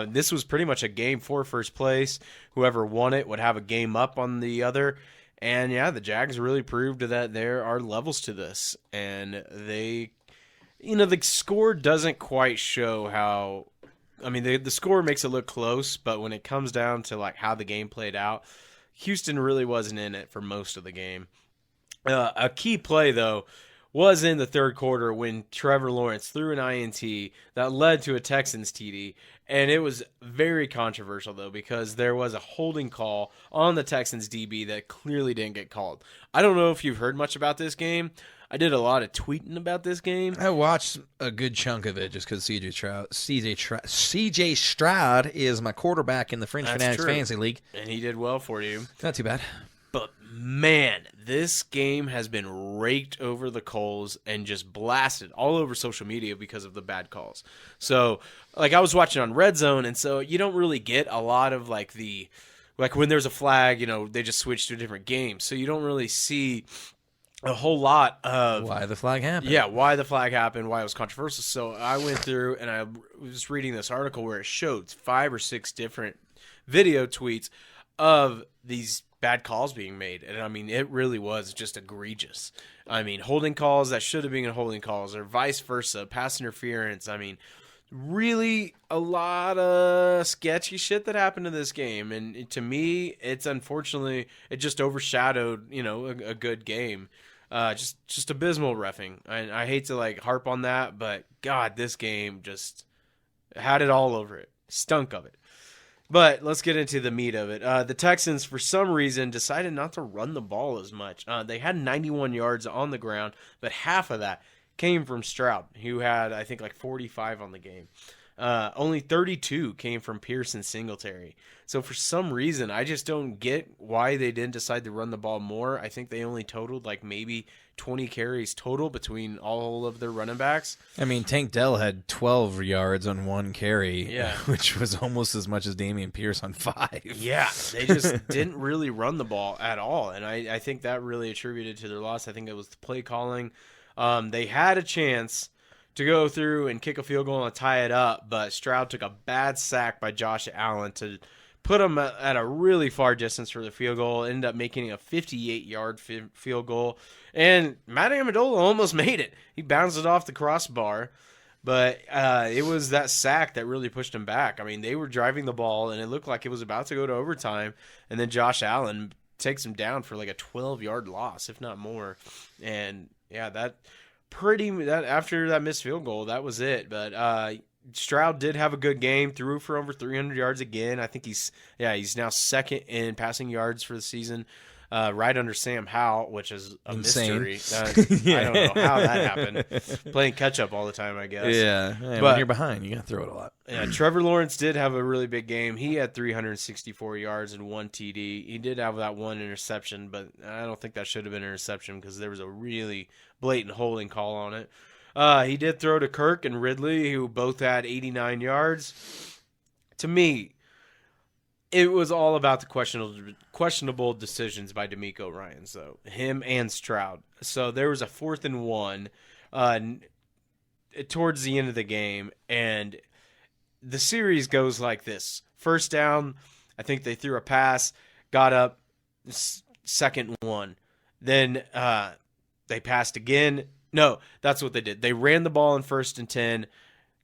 This was pretty much a game for first place. Whoever won it would have a game up on the other. And, yeah, the Jags really proved that there are levels to this. And they, the score doesn't quite show how – I mean, the score makes it look close, but when it comes down to, like, how the game played out, Houston really wasn't in it for most of the game. A key play, though, was in the third quarter when Trevor Lawrence threw an INT that led to a Texans TD. And it was very controversial, though, because there was a holding call on the Texans DB that clearly didn't get called. I don't know if you've heard much about this game. I did a lot of tweeting about this game. I watched a good chunk of it just because CJ Stroud is my quarterback in the Fringe That's Fanatics true. Fantasy League. And he did well for you. Not too bad. But, man, this game has been raked over the coals and just blasted all over social media because of the bad calls. So, like, I was watching on Red Zone, and so you don't really get a lot of, like, when there's a flag, they just switch to a different game. So you don't really see a whole lot of Why the flag happened. yeah, why the flag happened, why it was controversial. So I went through and I was reading this article where it showed 5 or 6 different video tweets of these bad calls being made. And I mean, it really was just egregious. I mean, holding calls that should have been holding calls or vice versa, pass interference. I mean, really a lot of sketchy shit that happened in this game. And to me, it's unfortunately, it just overshadowed, a good game. Just abysmal reffing. I hate to like harp on that, but God, this game just had it all over it. Stunk of it. But let's get into the meat of it. The Texans, for some reason, decided not to run the ball as much. They had 91 yards on the ground, but half of that came from Stroud, who had, I think, like 45 on the game. Only 32 came from Pierce and Singletary. So for some reason, I just don't get why they didn't decide to run the ball more. I think they only totaled like maybe 20 carries total between all of their running backs. I mean, Tank Dell had 12 yards on 1 carry, Yeah. which was almost as much as Dameon Pierce on 5. Yeah, they just didn't really run the ball at all. And I think that really attributed to their loss. I think it was the play calling. They had a chance to go through and kick a field goal and tie it up, but Stroud took a bad sack by Josh Allen to put him at a really far distance for the field goal. Ended up making a 58-yard field goal, and Matt Amendola almost made it. He bounced it off the crossbar, but it was that sack that really pushed him back. I mean, they were driving the ball, and it looked like it was about to go to overtime, and then Josh Allen takes him down for like a 12-yard loss, if not more. And yeah, that after that missed field goal, that was it. But Stroud did have a good game, threw for over 300 yards again. I think he's now second in passing yards for the season. right under Sam Howell, which is a Insane. mystery. I don't know how that happened. Playing catch-up all the time, I guess. Yeah. Hey, But- when you're behind, you got to throw it a lot. Yeah, Trevor Lawrence did have a really big game. He had 364 yards and 1 TD. He did have that one interception, but I don't think that should have been an interception because there was a really blatant holding call on it. He did throw to Kirk and Ridley, who both had 89 yards. To me, it was all about the questionable decisions by D'Amico Ryans, though. Him and Stroud. So there was a 4th and 1 towards the end of the game, and the series goes like this. First down, I think they threw a pass, got up, 2nd and 1. Then they passed again. No, that's what they did. They ran the ball in 1st and 10,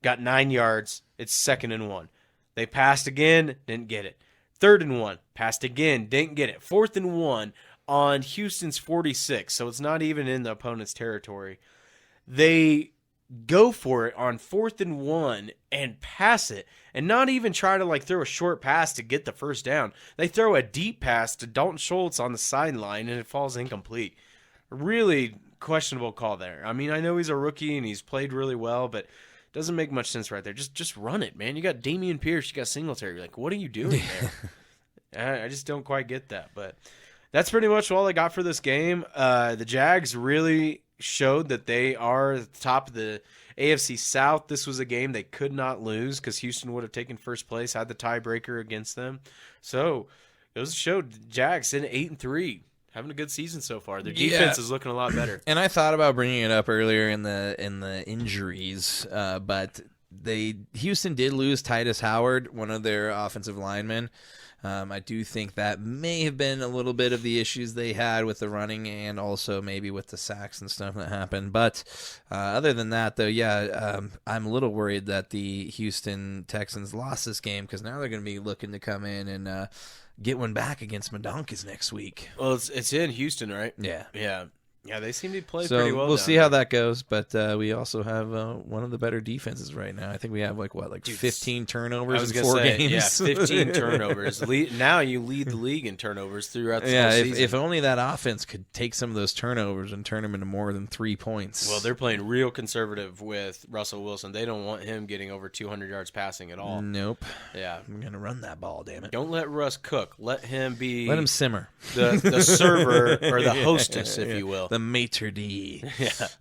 got 9 yards. It's 2nd and 1. They passed again, didn't get it. 3rd and 1, passed again, didn't get it. 4th and 1 on Houston's 46, so it's not even in the opponent's territory. They go for it on 4th and 1 and pass it, and not even try to like throw a short pass to get the first down. They throw a deep pass to Dalton Schultz on the sideline, and it falls incomplete. Really questionable call there. I mean, I know he's a rookie and he's played really well, but it doesn't make much sense right there. Just run it, man. You got Dameon Pierce, you got Singletary. Like, what are you doing there? I just don't quite get that, but that's pretty much all I got for this game. The Jags really showed that they are at the top of the AFC South. This was a game they could not lose because Houston would have taken first place, had the tiebreaker against them. So it was showed Jags in 8-3, having a good season so far. Their defense is looking a lot better. And I thought about bringing it up earlier in the injuries, but Houston did lose Titus Howard, one of their offensive linemen. I do think that may have been a little bit of the issues they had with the running and also maybe with the sacks and stuff that happened. But other than that, though, I'm a little worried that the Houston Texans lost this game because now they're going to be looking to come in and get one back against Mondonkers next week. Well, it's in Houston, right? Yeah. Yeah, they seem to play So pretty well. we'll down see there. how that goes, but we also have one of the better defenses right now. I think we have 15 turnovers in 4 games. Yeah, 15 turnovers. Now you lead the league in turnovers throughout the whole season. If only that offense could take some of those turnovers and turn them into more than 3 points. Well, they're playing real conservative with Russell Wilson. They don't want him getting over 200 yards passing at all. Nope. Yeah. I'm going to run that ball, damn it. Don't let Russ cook. Let him be Let him simmer. the server or the hostess, if you will. The maitre d'.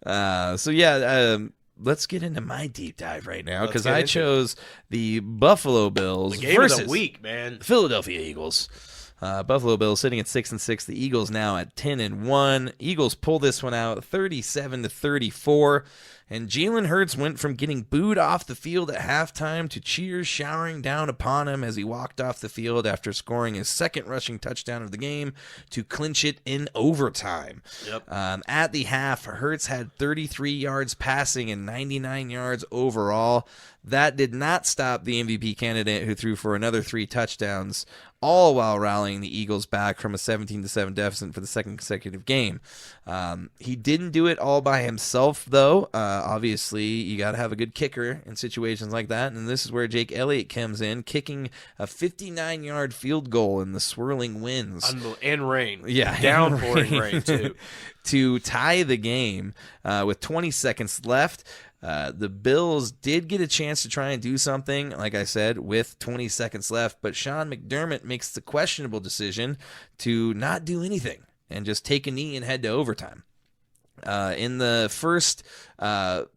Yeah. Let's get into my deep dive right now Let's because get I into chose the Buffalo Bills The game versus of the week, man. the Philadelphia Eagles. Buffalo Bills sitting at 6-6. The Eagles now at 10-1. Eagles pull this one out 37-34. And Jalen Hurts went from getting booed off the field at halftime to cheers showering down upon him as he walked off the field after scoring his 2nd rushing touchdown of the game to clinch it in overtime. Yep. At the half, Hurts had 33 yards passing and 99 yards overall. That did not stop the MVP candidate who threw for another 3 touchdowns, all while rallying the Eagles back from a 17-7 deficit for the 2nd consecutive game. He didn't do it all by himself, though. Obviously, you got to have a good kicker in situations like that, and this is where Jake Elliott comes in, kicking a 59-yard field goal in the swirling winds. And rain. Yeah. Downpouring rain, too. To tie the game with 20 seconds left. The Bills did get a chance to try and do something, like I said, with 20 seconds left, but Sean McDermott makes the questionable decision to not do anything and just take a knee and head to overtime. In the first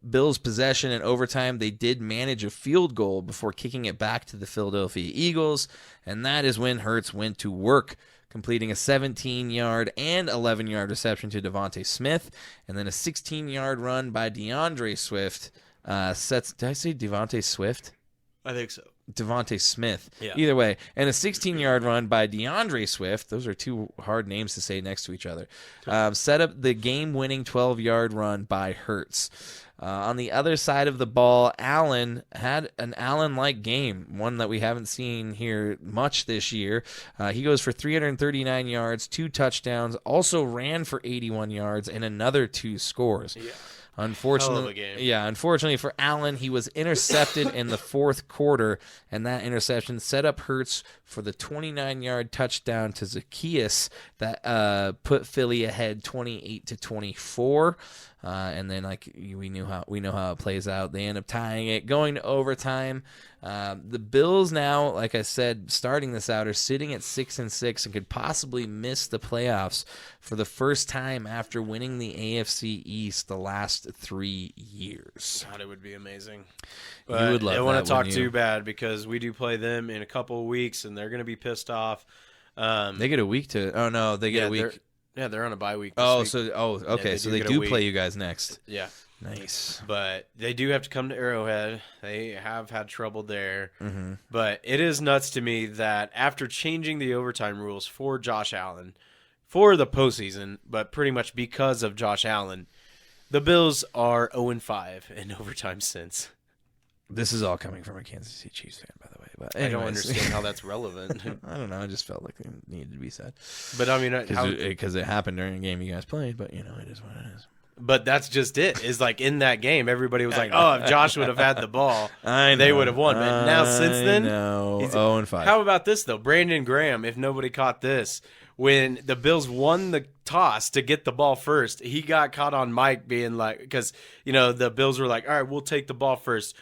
Bills possession in overtime, they did manage a field goal before kicking it back to the Philadelphia Eagles, and that is when Hurts went to work, completing a 17-yard and 11-yard reception to Devontae Smith, and then a 16-yard run by DeAndre Swift. Did I say Devontae Swift? I think so. Devontae Smith. Yeah. Either way. And a 16-yard run by DeAndre Swift. Those are 2 hard names to say next to each other. Set up the game-winning 12-yard run by Hurts. On the other side of the ball, Allen had an Allen-like game, one that we haven't seen here much this year. He goes for 339 yards, 2 touchdowns, also ran for 81 yards, and another 2 scores. Yeah. Unfortunately, Hell of a game. yeah. Unfortunately for Allen, he was intercepted in the fourth quarter, and that interception set up Hurts for the 29-yard touchdown to Zacchaeus that put Philly ahead 28-24. And then, like we know how it plays out. They end up tying it, going to overtime. The Bills now, like I said, starting this out, are sitting at 6-6 and could possibly miss the playoffs for the first time after winning the AFC East the last 3 years. God, it would be amazing. You would love I don't want that, to talk wouldn't you? too bad because we do play them in a couple of weeks, and they're going to be pissed off. They get a week to. Oh no, they get a week. They're on a bye week. This week. Okay, they so do they get a do week. play you guys next. Yeah. Nice. But they do have to come to Arrowhead. They have had trouble there. Mm-hmm. But it is nuts to me that after changing the overtime rules for Josh Allen for the postseason, but pretty much because of Josh Allen, the Bills are 0-5 in overtime since. This is all coming from a Kansas City Chiefs fan, by the way. But I don't anyways. understand how that's relevant. I don't know. I just felt like it needed to be said. But I mean, Because it happened during a game you guys played, but, it is what it is. But that's just it. Is like in that game, everybody was like, "Oh, if Josh would have had the ball, they would have won." But now since then, he's 0-5. How about this though, Brandon Graham? If nobody caught this, when the Bills won the toss to get the ball first, he got caught on mic being like, because the Bills were like, "All right, we'll take the ball first,"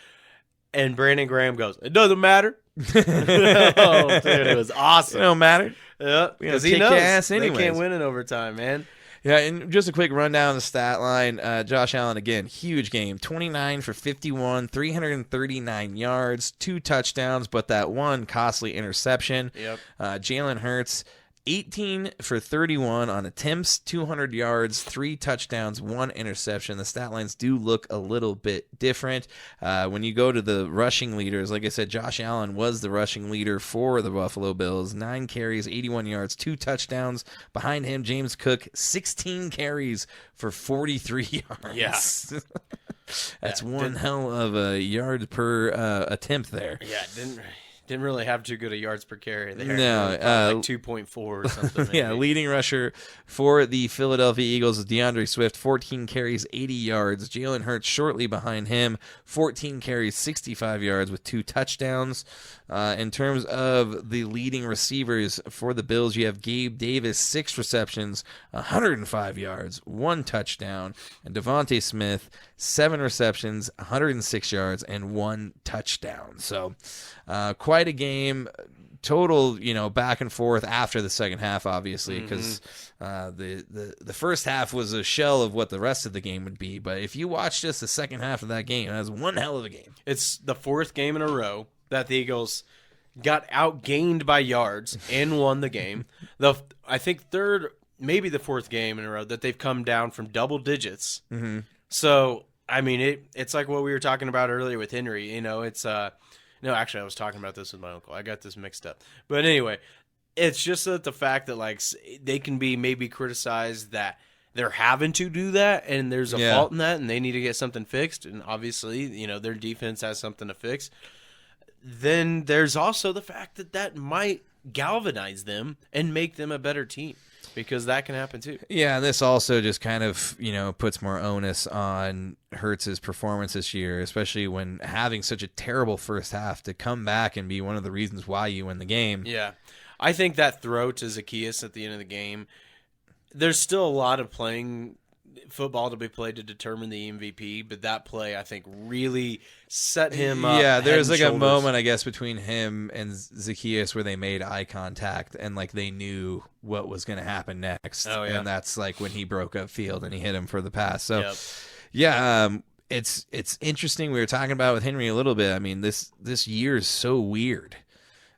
and Brandon Graham goes, "It doesn't matter." Oh, dude, it was awesome. It don't matter. Yeah, because he kick knows your ass they anyways. can't win in overtime, man. Yeah, and just a quick rundown of the stat line. Josh Allen, again, huge game. 29 for 51, 339 yards, 2 touchdowns, but that one costly interception. Yep. Jalen Hurts, 18 for 31 on attempts, 200 yards, 3 touchdowns, 1 interception. The stat lines do look a little bit different. When you go to the rushing leaders, like I said, Josh Allen was the rushing leader for the Buffalo Bills. 9 carries, 81 yards, 2 touchdowns. Behind him, James Cook, 16 carries for 43 yards. Yeah. That's one hell of a yard per attempt there. Yeah, didn't really have too good a yards per carry there. No, like 2.4 or something. Maybe. Yeah, leading rusher for the Philadelphia Eagles is DeAndre Swift, 14 carries, 80 yards. Jalen Hurts shortly behind him, 14 carries, 65 yards with 2 touchdowns. In terms of the leading receivers for the Bills, you have Gabe Davis, 6 receptions, 105 yards, 1 touchdown, and Devontae Smith, 7 receptions, 106 yards, and 1 touchdown. So quite a game. Total, back and forth after the second half, obviously, because the first half was a shell of what the rest of the game would be. But if you watch just the second half of that game, that was one hell of a game. It's the 4th game in a row that the Eagles got outgained by yards and won the game. I think 3rd, maybe the 4th game in a row that they've come down from double digits. Mm-hmm. So, I mean, it's like what we were talking about earlier with Henry. It's no, actually, I was talking about this with my uncle. I got this mixed up. But anyway, it's just that the fact that like they can be maybe criticized that they're having to do that, and there's a fault in that, and they need to get something fixed. And obviously, their defense has something to fix. Then there's also the fact that might galvanize them and make them a better team, because that can happen too. Yeah, and this also just kind of, puts more onus on Hurts' performance this year, especially when having such a terrible first half to come back and be one of the reasons why you win the game. Yeah. I think that throw to Zacchaeus at the end of the game, there's still a lot of playing football to be played to determine the MVP, but that play, I think, really set him up. Yeah, there was head like and a shoulders. moment, I guess, between him and Zacchaeus where they made eye contact and like they knew what was going to happen next. Oh, yeah. And that's like when he broke up field and he hit him for the pass. So, Yep. yeah, it's interesting. We were talking about with Henry a little bit. I mean, this year is so weird.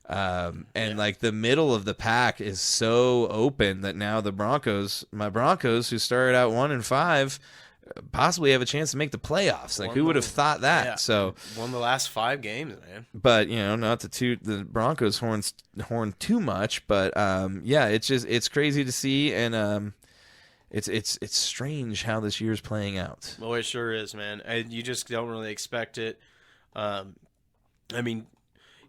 And like the middle of the pack is so open that now the my Broncos, who started out 1-5, possibly have a chance to make the playoffs. Like, who would have thought that? Yeah. So Won the last 5 games, man. but not to toot the Broncos horn too much, but yeah, it's crazy to see, and it's strange how this year's playing out. Well, it sure is, man. You just don't really expect it. I mean,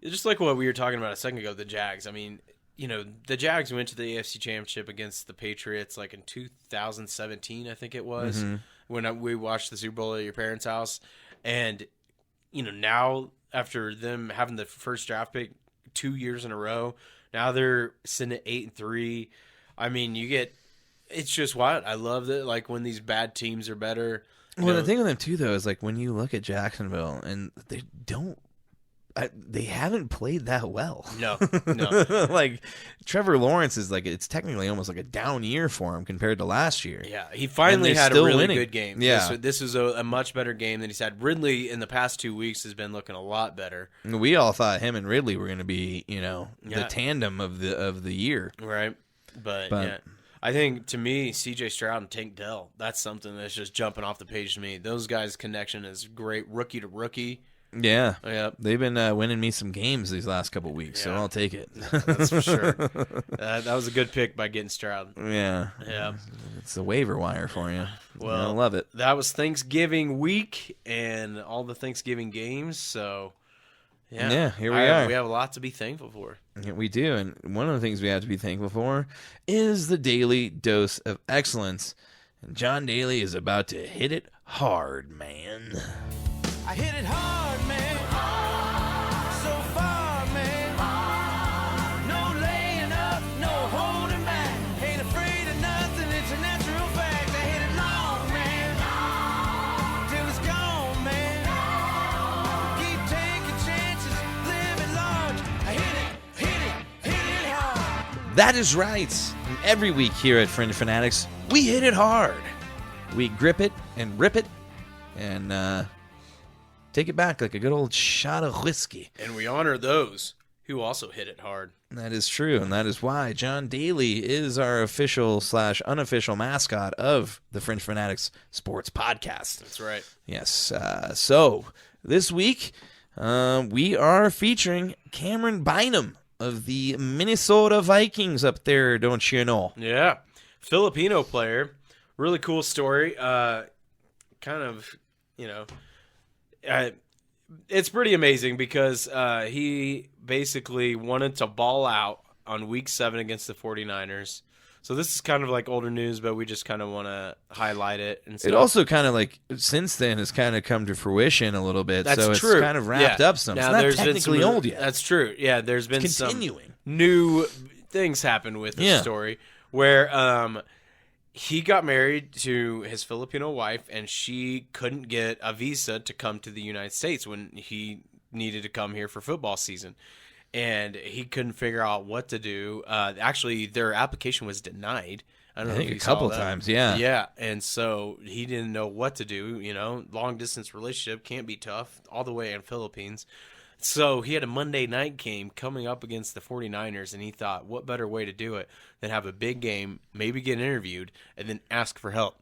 just like what we were talking about a second ago, the Jags. I mean, the Jags went to the AFC Championship against the Patriots like in 2017, I think it was, when we watched the Super Bowl at your parents' house. And, now after them having the first draft pick 2 years in a row, now they're sitting at 8-3. I mean, it's just wild. I love that, like, when these bad teams are better. Well, the thing with them, too, though, is, like, when you look at Jacksonville, and they haven't played that well. No. Like, Trevor Lawrence is, like, it's technically almost like a down year for him compared to last year. Yeah, he finally had a still really winning. good game. Yeah. This is a much better game than he's had. Ridley, in the past 2 weeks, has been looking a lot better. We all thought him and Ridley were going to be, the tandem of the year. Right. But yeah. I think, to me, C.J. Stroud and Tank Dell, that's something that's just jumping off the page to me. Those guys' connection is great, rookie to rookie. Yeah. Yep. They've been winning me some games these last couple of weeks, so I'll take it. That's for sure. That was a good pick by getting Stroud. Yeah. Yeah. It's a waiver wire for you. Well, I love it. That was Thanksgiving week and all the Thanksgiving games, so yeah, here we are. We have a lot to be thankful for. Yeah, we do, and one of the things we have to be thankful for is the daily dose of excellence. And John Daly is about to hit it hard, man. I hit it hard, man. So far, man. No laying up, no holding back. Ain't afraid of nothing, it's a natural fact. I hit it long, man. Till it's gone, man. Keep taking chances, living large. I hit it hard. That is right. And every week here at Fringe Fanatics, we hit it hard. We grip it and rip it and take it back like a good old shot of whiskey. And we honor those who also hit it hard. That is true, and that is why John Daly is our official/unofficial mascot of the Fringe Fanatics Sports Podcast. That's right. Yes. So this week we are featuring Cameron Bynum of the Minnesota Vikings up there, don't you know? Yeah. Filipino player. Really cool story. It's pretty amazing because he basically wanted to ball out on week 7 against the 49ers. So this is kind of like older news, but we just kind of want to highlight it. And it also kind of like since then has kind of come to fruition a little bit. That's so true. It's kind of wrapped up some. Now, it's not technically old yet. That's true. Yeah, there's been continuing. Some new things happen with this story where he got married to his Filipino wife, and she couldn't get a visa to come to the United States when he needed to come here for football season. And he couldn't figure out what to do. Actually, their application was denied. I think a couple times, yeah. Yeah, and so he didn't know what to do. Long-distance relationship can't be tough all the way in Philippines. So he had a Monday night game coming up against the 49ers, and he thought, what better way to do it than have a big game, maybe get interviewed, and then ask for help.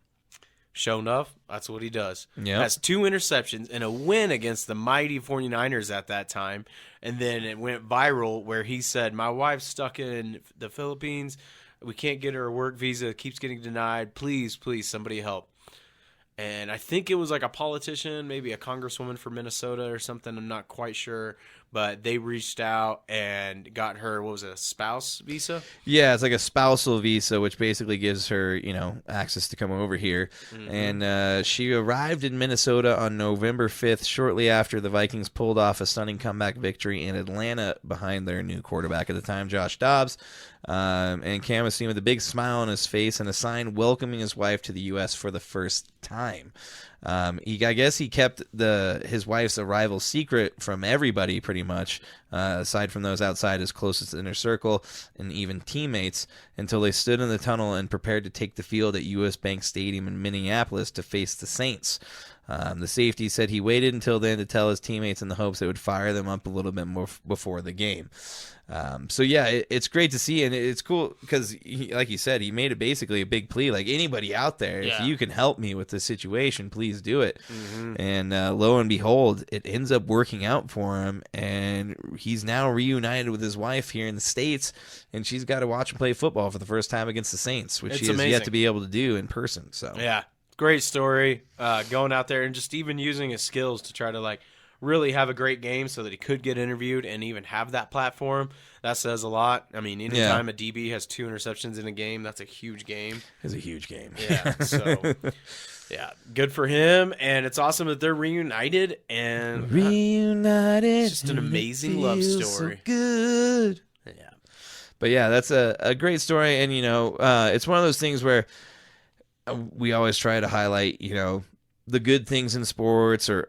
Sure enough, that's what he does. Yep. Has 2 interceptions and a win against the mighty 49ers at that time. And then it went viral where he said, my wife's stuck in the Philippines. We can't get her a work visa. It keeps getting denied. Please, somebody help. And I think it was like a politician, maybe a congresswoman from Minnesota or something. I'm not quite sure. But they reached out and got her, what was it, a spouse visa? Yeah, it's like a spousal visa, which basically gives her, access to come over here. Mm-hmm. And she arrived in Minnesota on November 5th, shortly after the Vikings pulled off a stunning comeback victory in Atlanta behind their new quarterback at the time, Josh Dobbs. And Cam was seen with a big smile on his face and a sign welcoming his wife to the U.S. for the first time. I guess he kept his wife's arrival secret from everybody pretty much, aside from those outside his closest inner circle and even teammates, until they stood in the tunnel and prepared to take the field at U.S. Bank Stadium in Minneapolis to face the Saints. The safety said he waited until then to tell his teammates in the hopes it would fire them up a little bit more before the game. So yeah, it's great to see, and it's cool because, like you said, he made it basically a big plea. Like, anybody out there, if you can help me with this situation, please do it. Mm-hmm. And lo and behold, it ends up working out for him, and he's now reunited with his wife here in the States, and she's got to watch him play football for the first time against the Saints, which she has yet to be able to do in person. So yeah, great story. Going out there and just even using his skills to try to really have a great game so that he could get interviewed and even have that platform. That says a lot. I mean, anytime a DB has 2 interceptions in a game, that's a huge game. It's a huge game. Yeah, so yeah, good for him, and it's awesome that they're reunited and Reunited. It's just an amazing love story. So good. Yeah. But yeah, that's a great story, and it's one of those things where we always try to highlight, the good things in sports or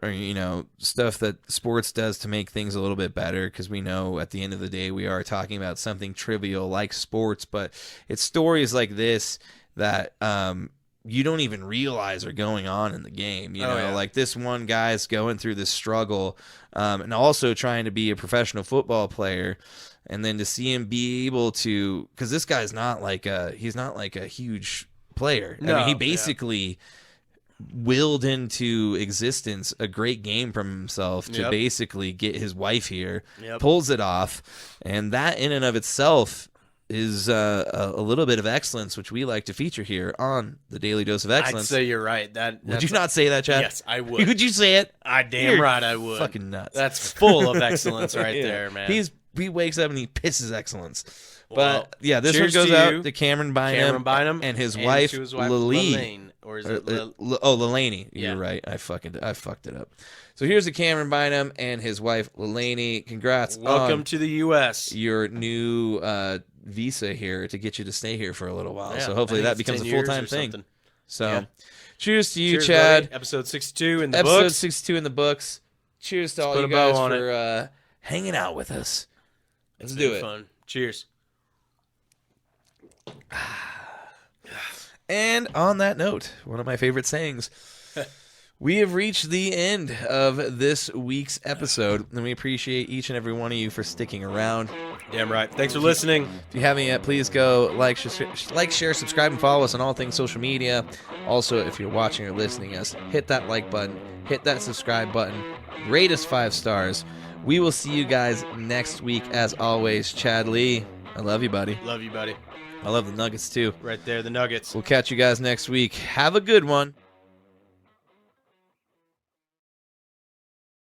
stuff that sports does to make things a little bit better, because we know at the end of the day we are talking about something trivial like sports, but it's stories like this that you don't even realize are going on in the game. Like this one guy's going through this struggle and also trying to be a professional football player, and then to see him be able to, because this guy's he's not like a huge player. I mean, he basically willed into existence a great game from himself to basically get his wife here, pulls it off, and that in and of itself is a little bit of excellence, which we like to feature here on the Daily Dose of Excellence. I'd say you're right. Would you not say that, Chad? Yes, I would. Would you say it? Damn right I would. Fucking nuts. That's full of excellence right there, man. He wakes up and he pisses excellence. Well, but yeah, this one cheers goes to out you, to Cameron Bynum and his wife, Lelaine. Or is it Lelaney. Yeah. You're right. I fucked it up. So here's the Cameron Bynum and his wife Lelaney. Congrats. Welcome to the U.S. Your new visa here to get you to stay here for a little while. Yeah, so hopefully that becomes a full-time thing. Something. So cheers to you, Cheers, Chad. buddy. Episode 62 in the Episode books. 62 in the books. Cheers to all put you a bow guys on for hanging out with us. Let's do it. Fun. Cheers. And on that note, one of my favorite sayings, we have reached the end of this week's episode, and we appreciate each and every one of you for sticking around. Damn right. Thanks for listening. If you haven't yet, please go like, share, subscribe, and follow us on all things social media. Also, if you're watching or listening us, hit that like button, hit that subscribe button, rate us 5 stars. We will see you guys next week. As always, Chad Lee, I love you, buddy. Love you, buddy. I love the Nuggets, too. Right there, the Nuggets. We'll catch you guys next week. Have a good one.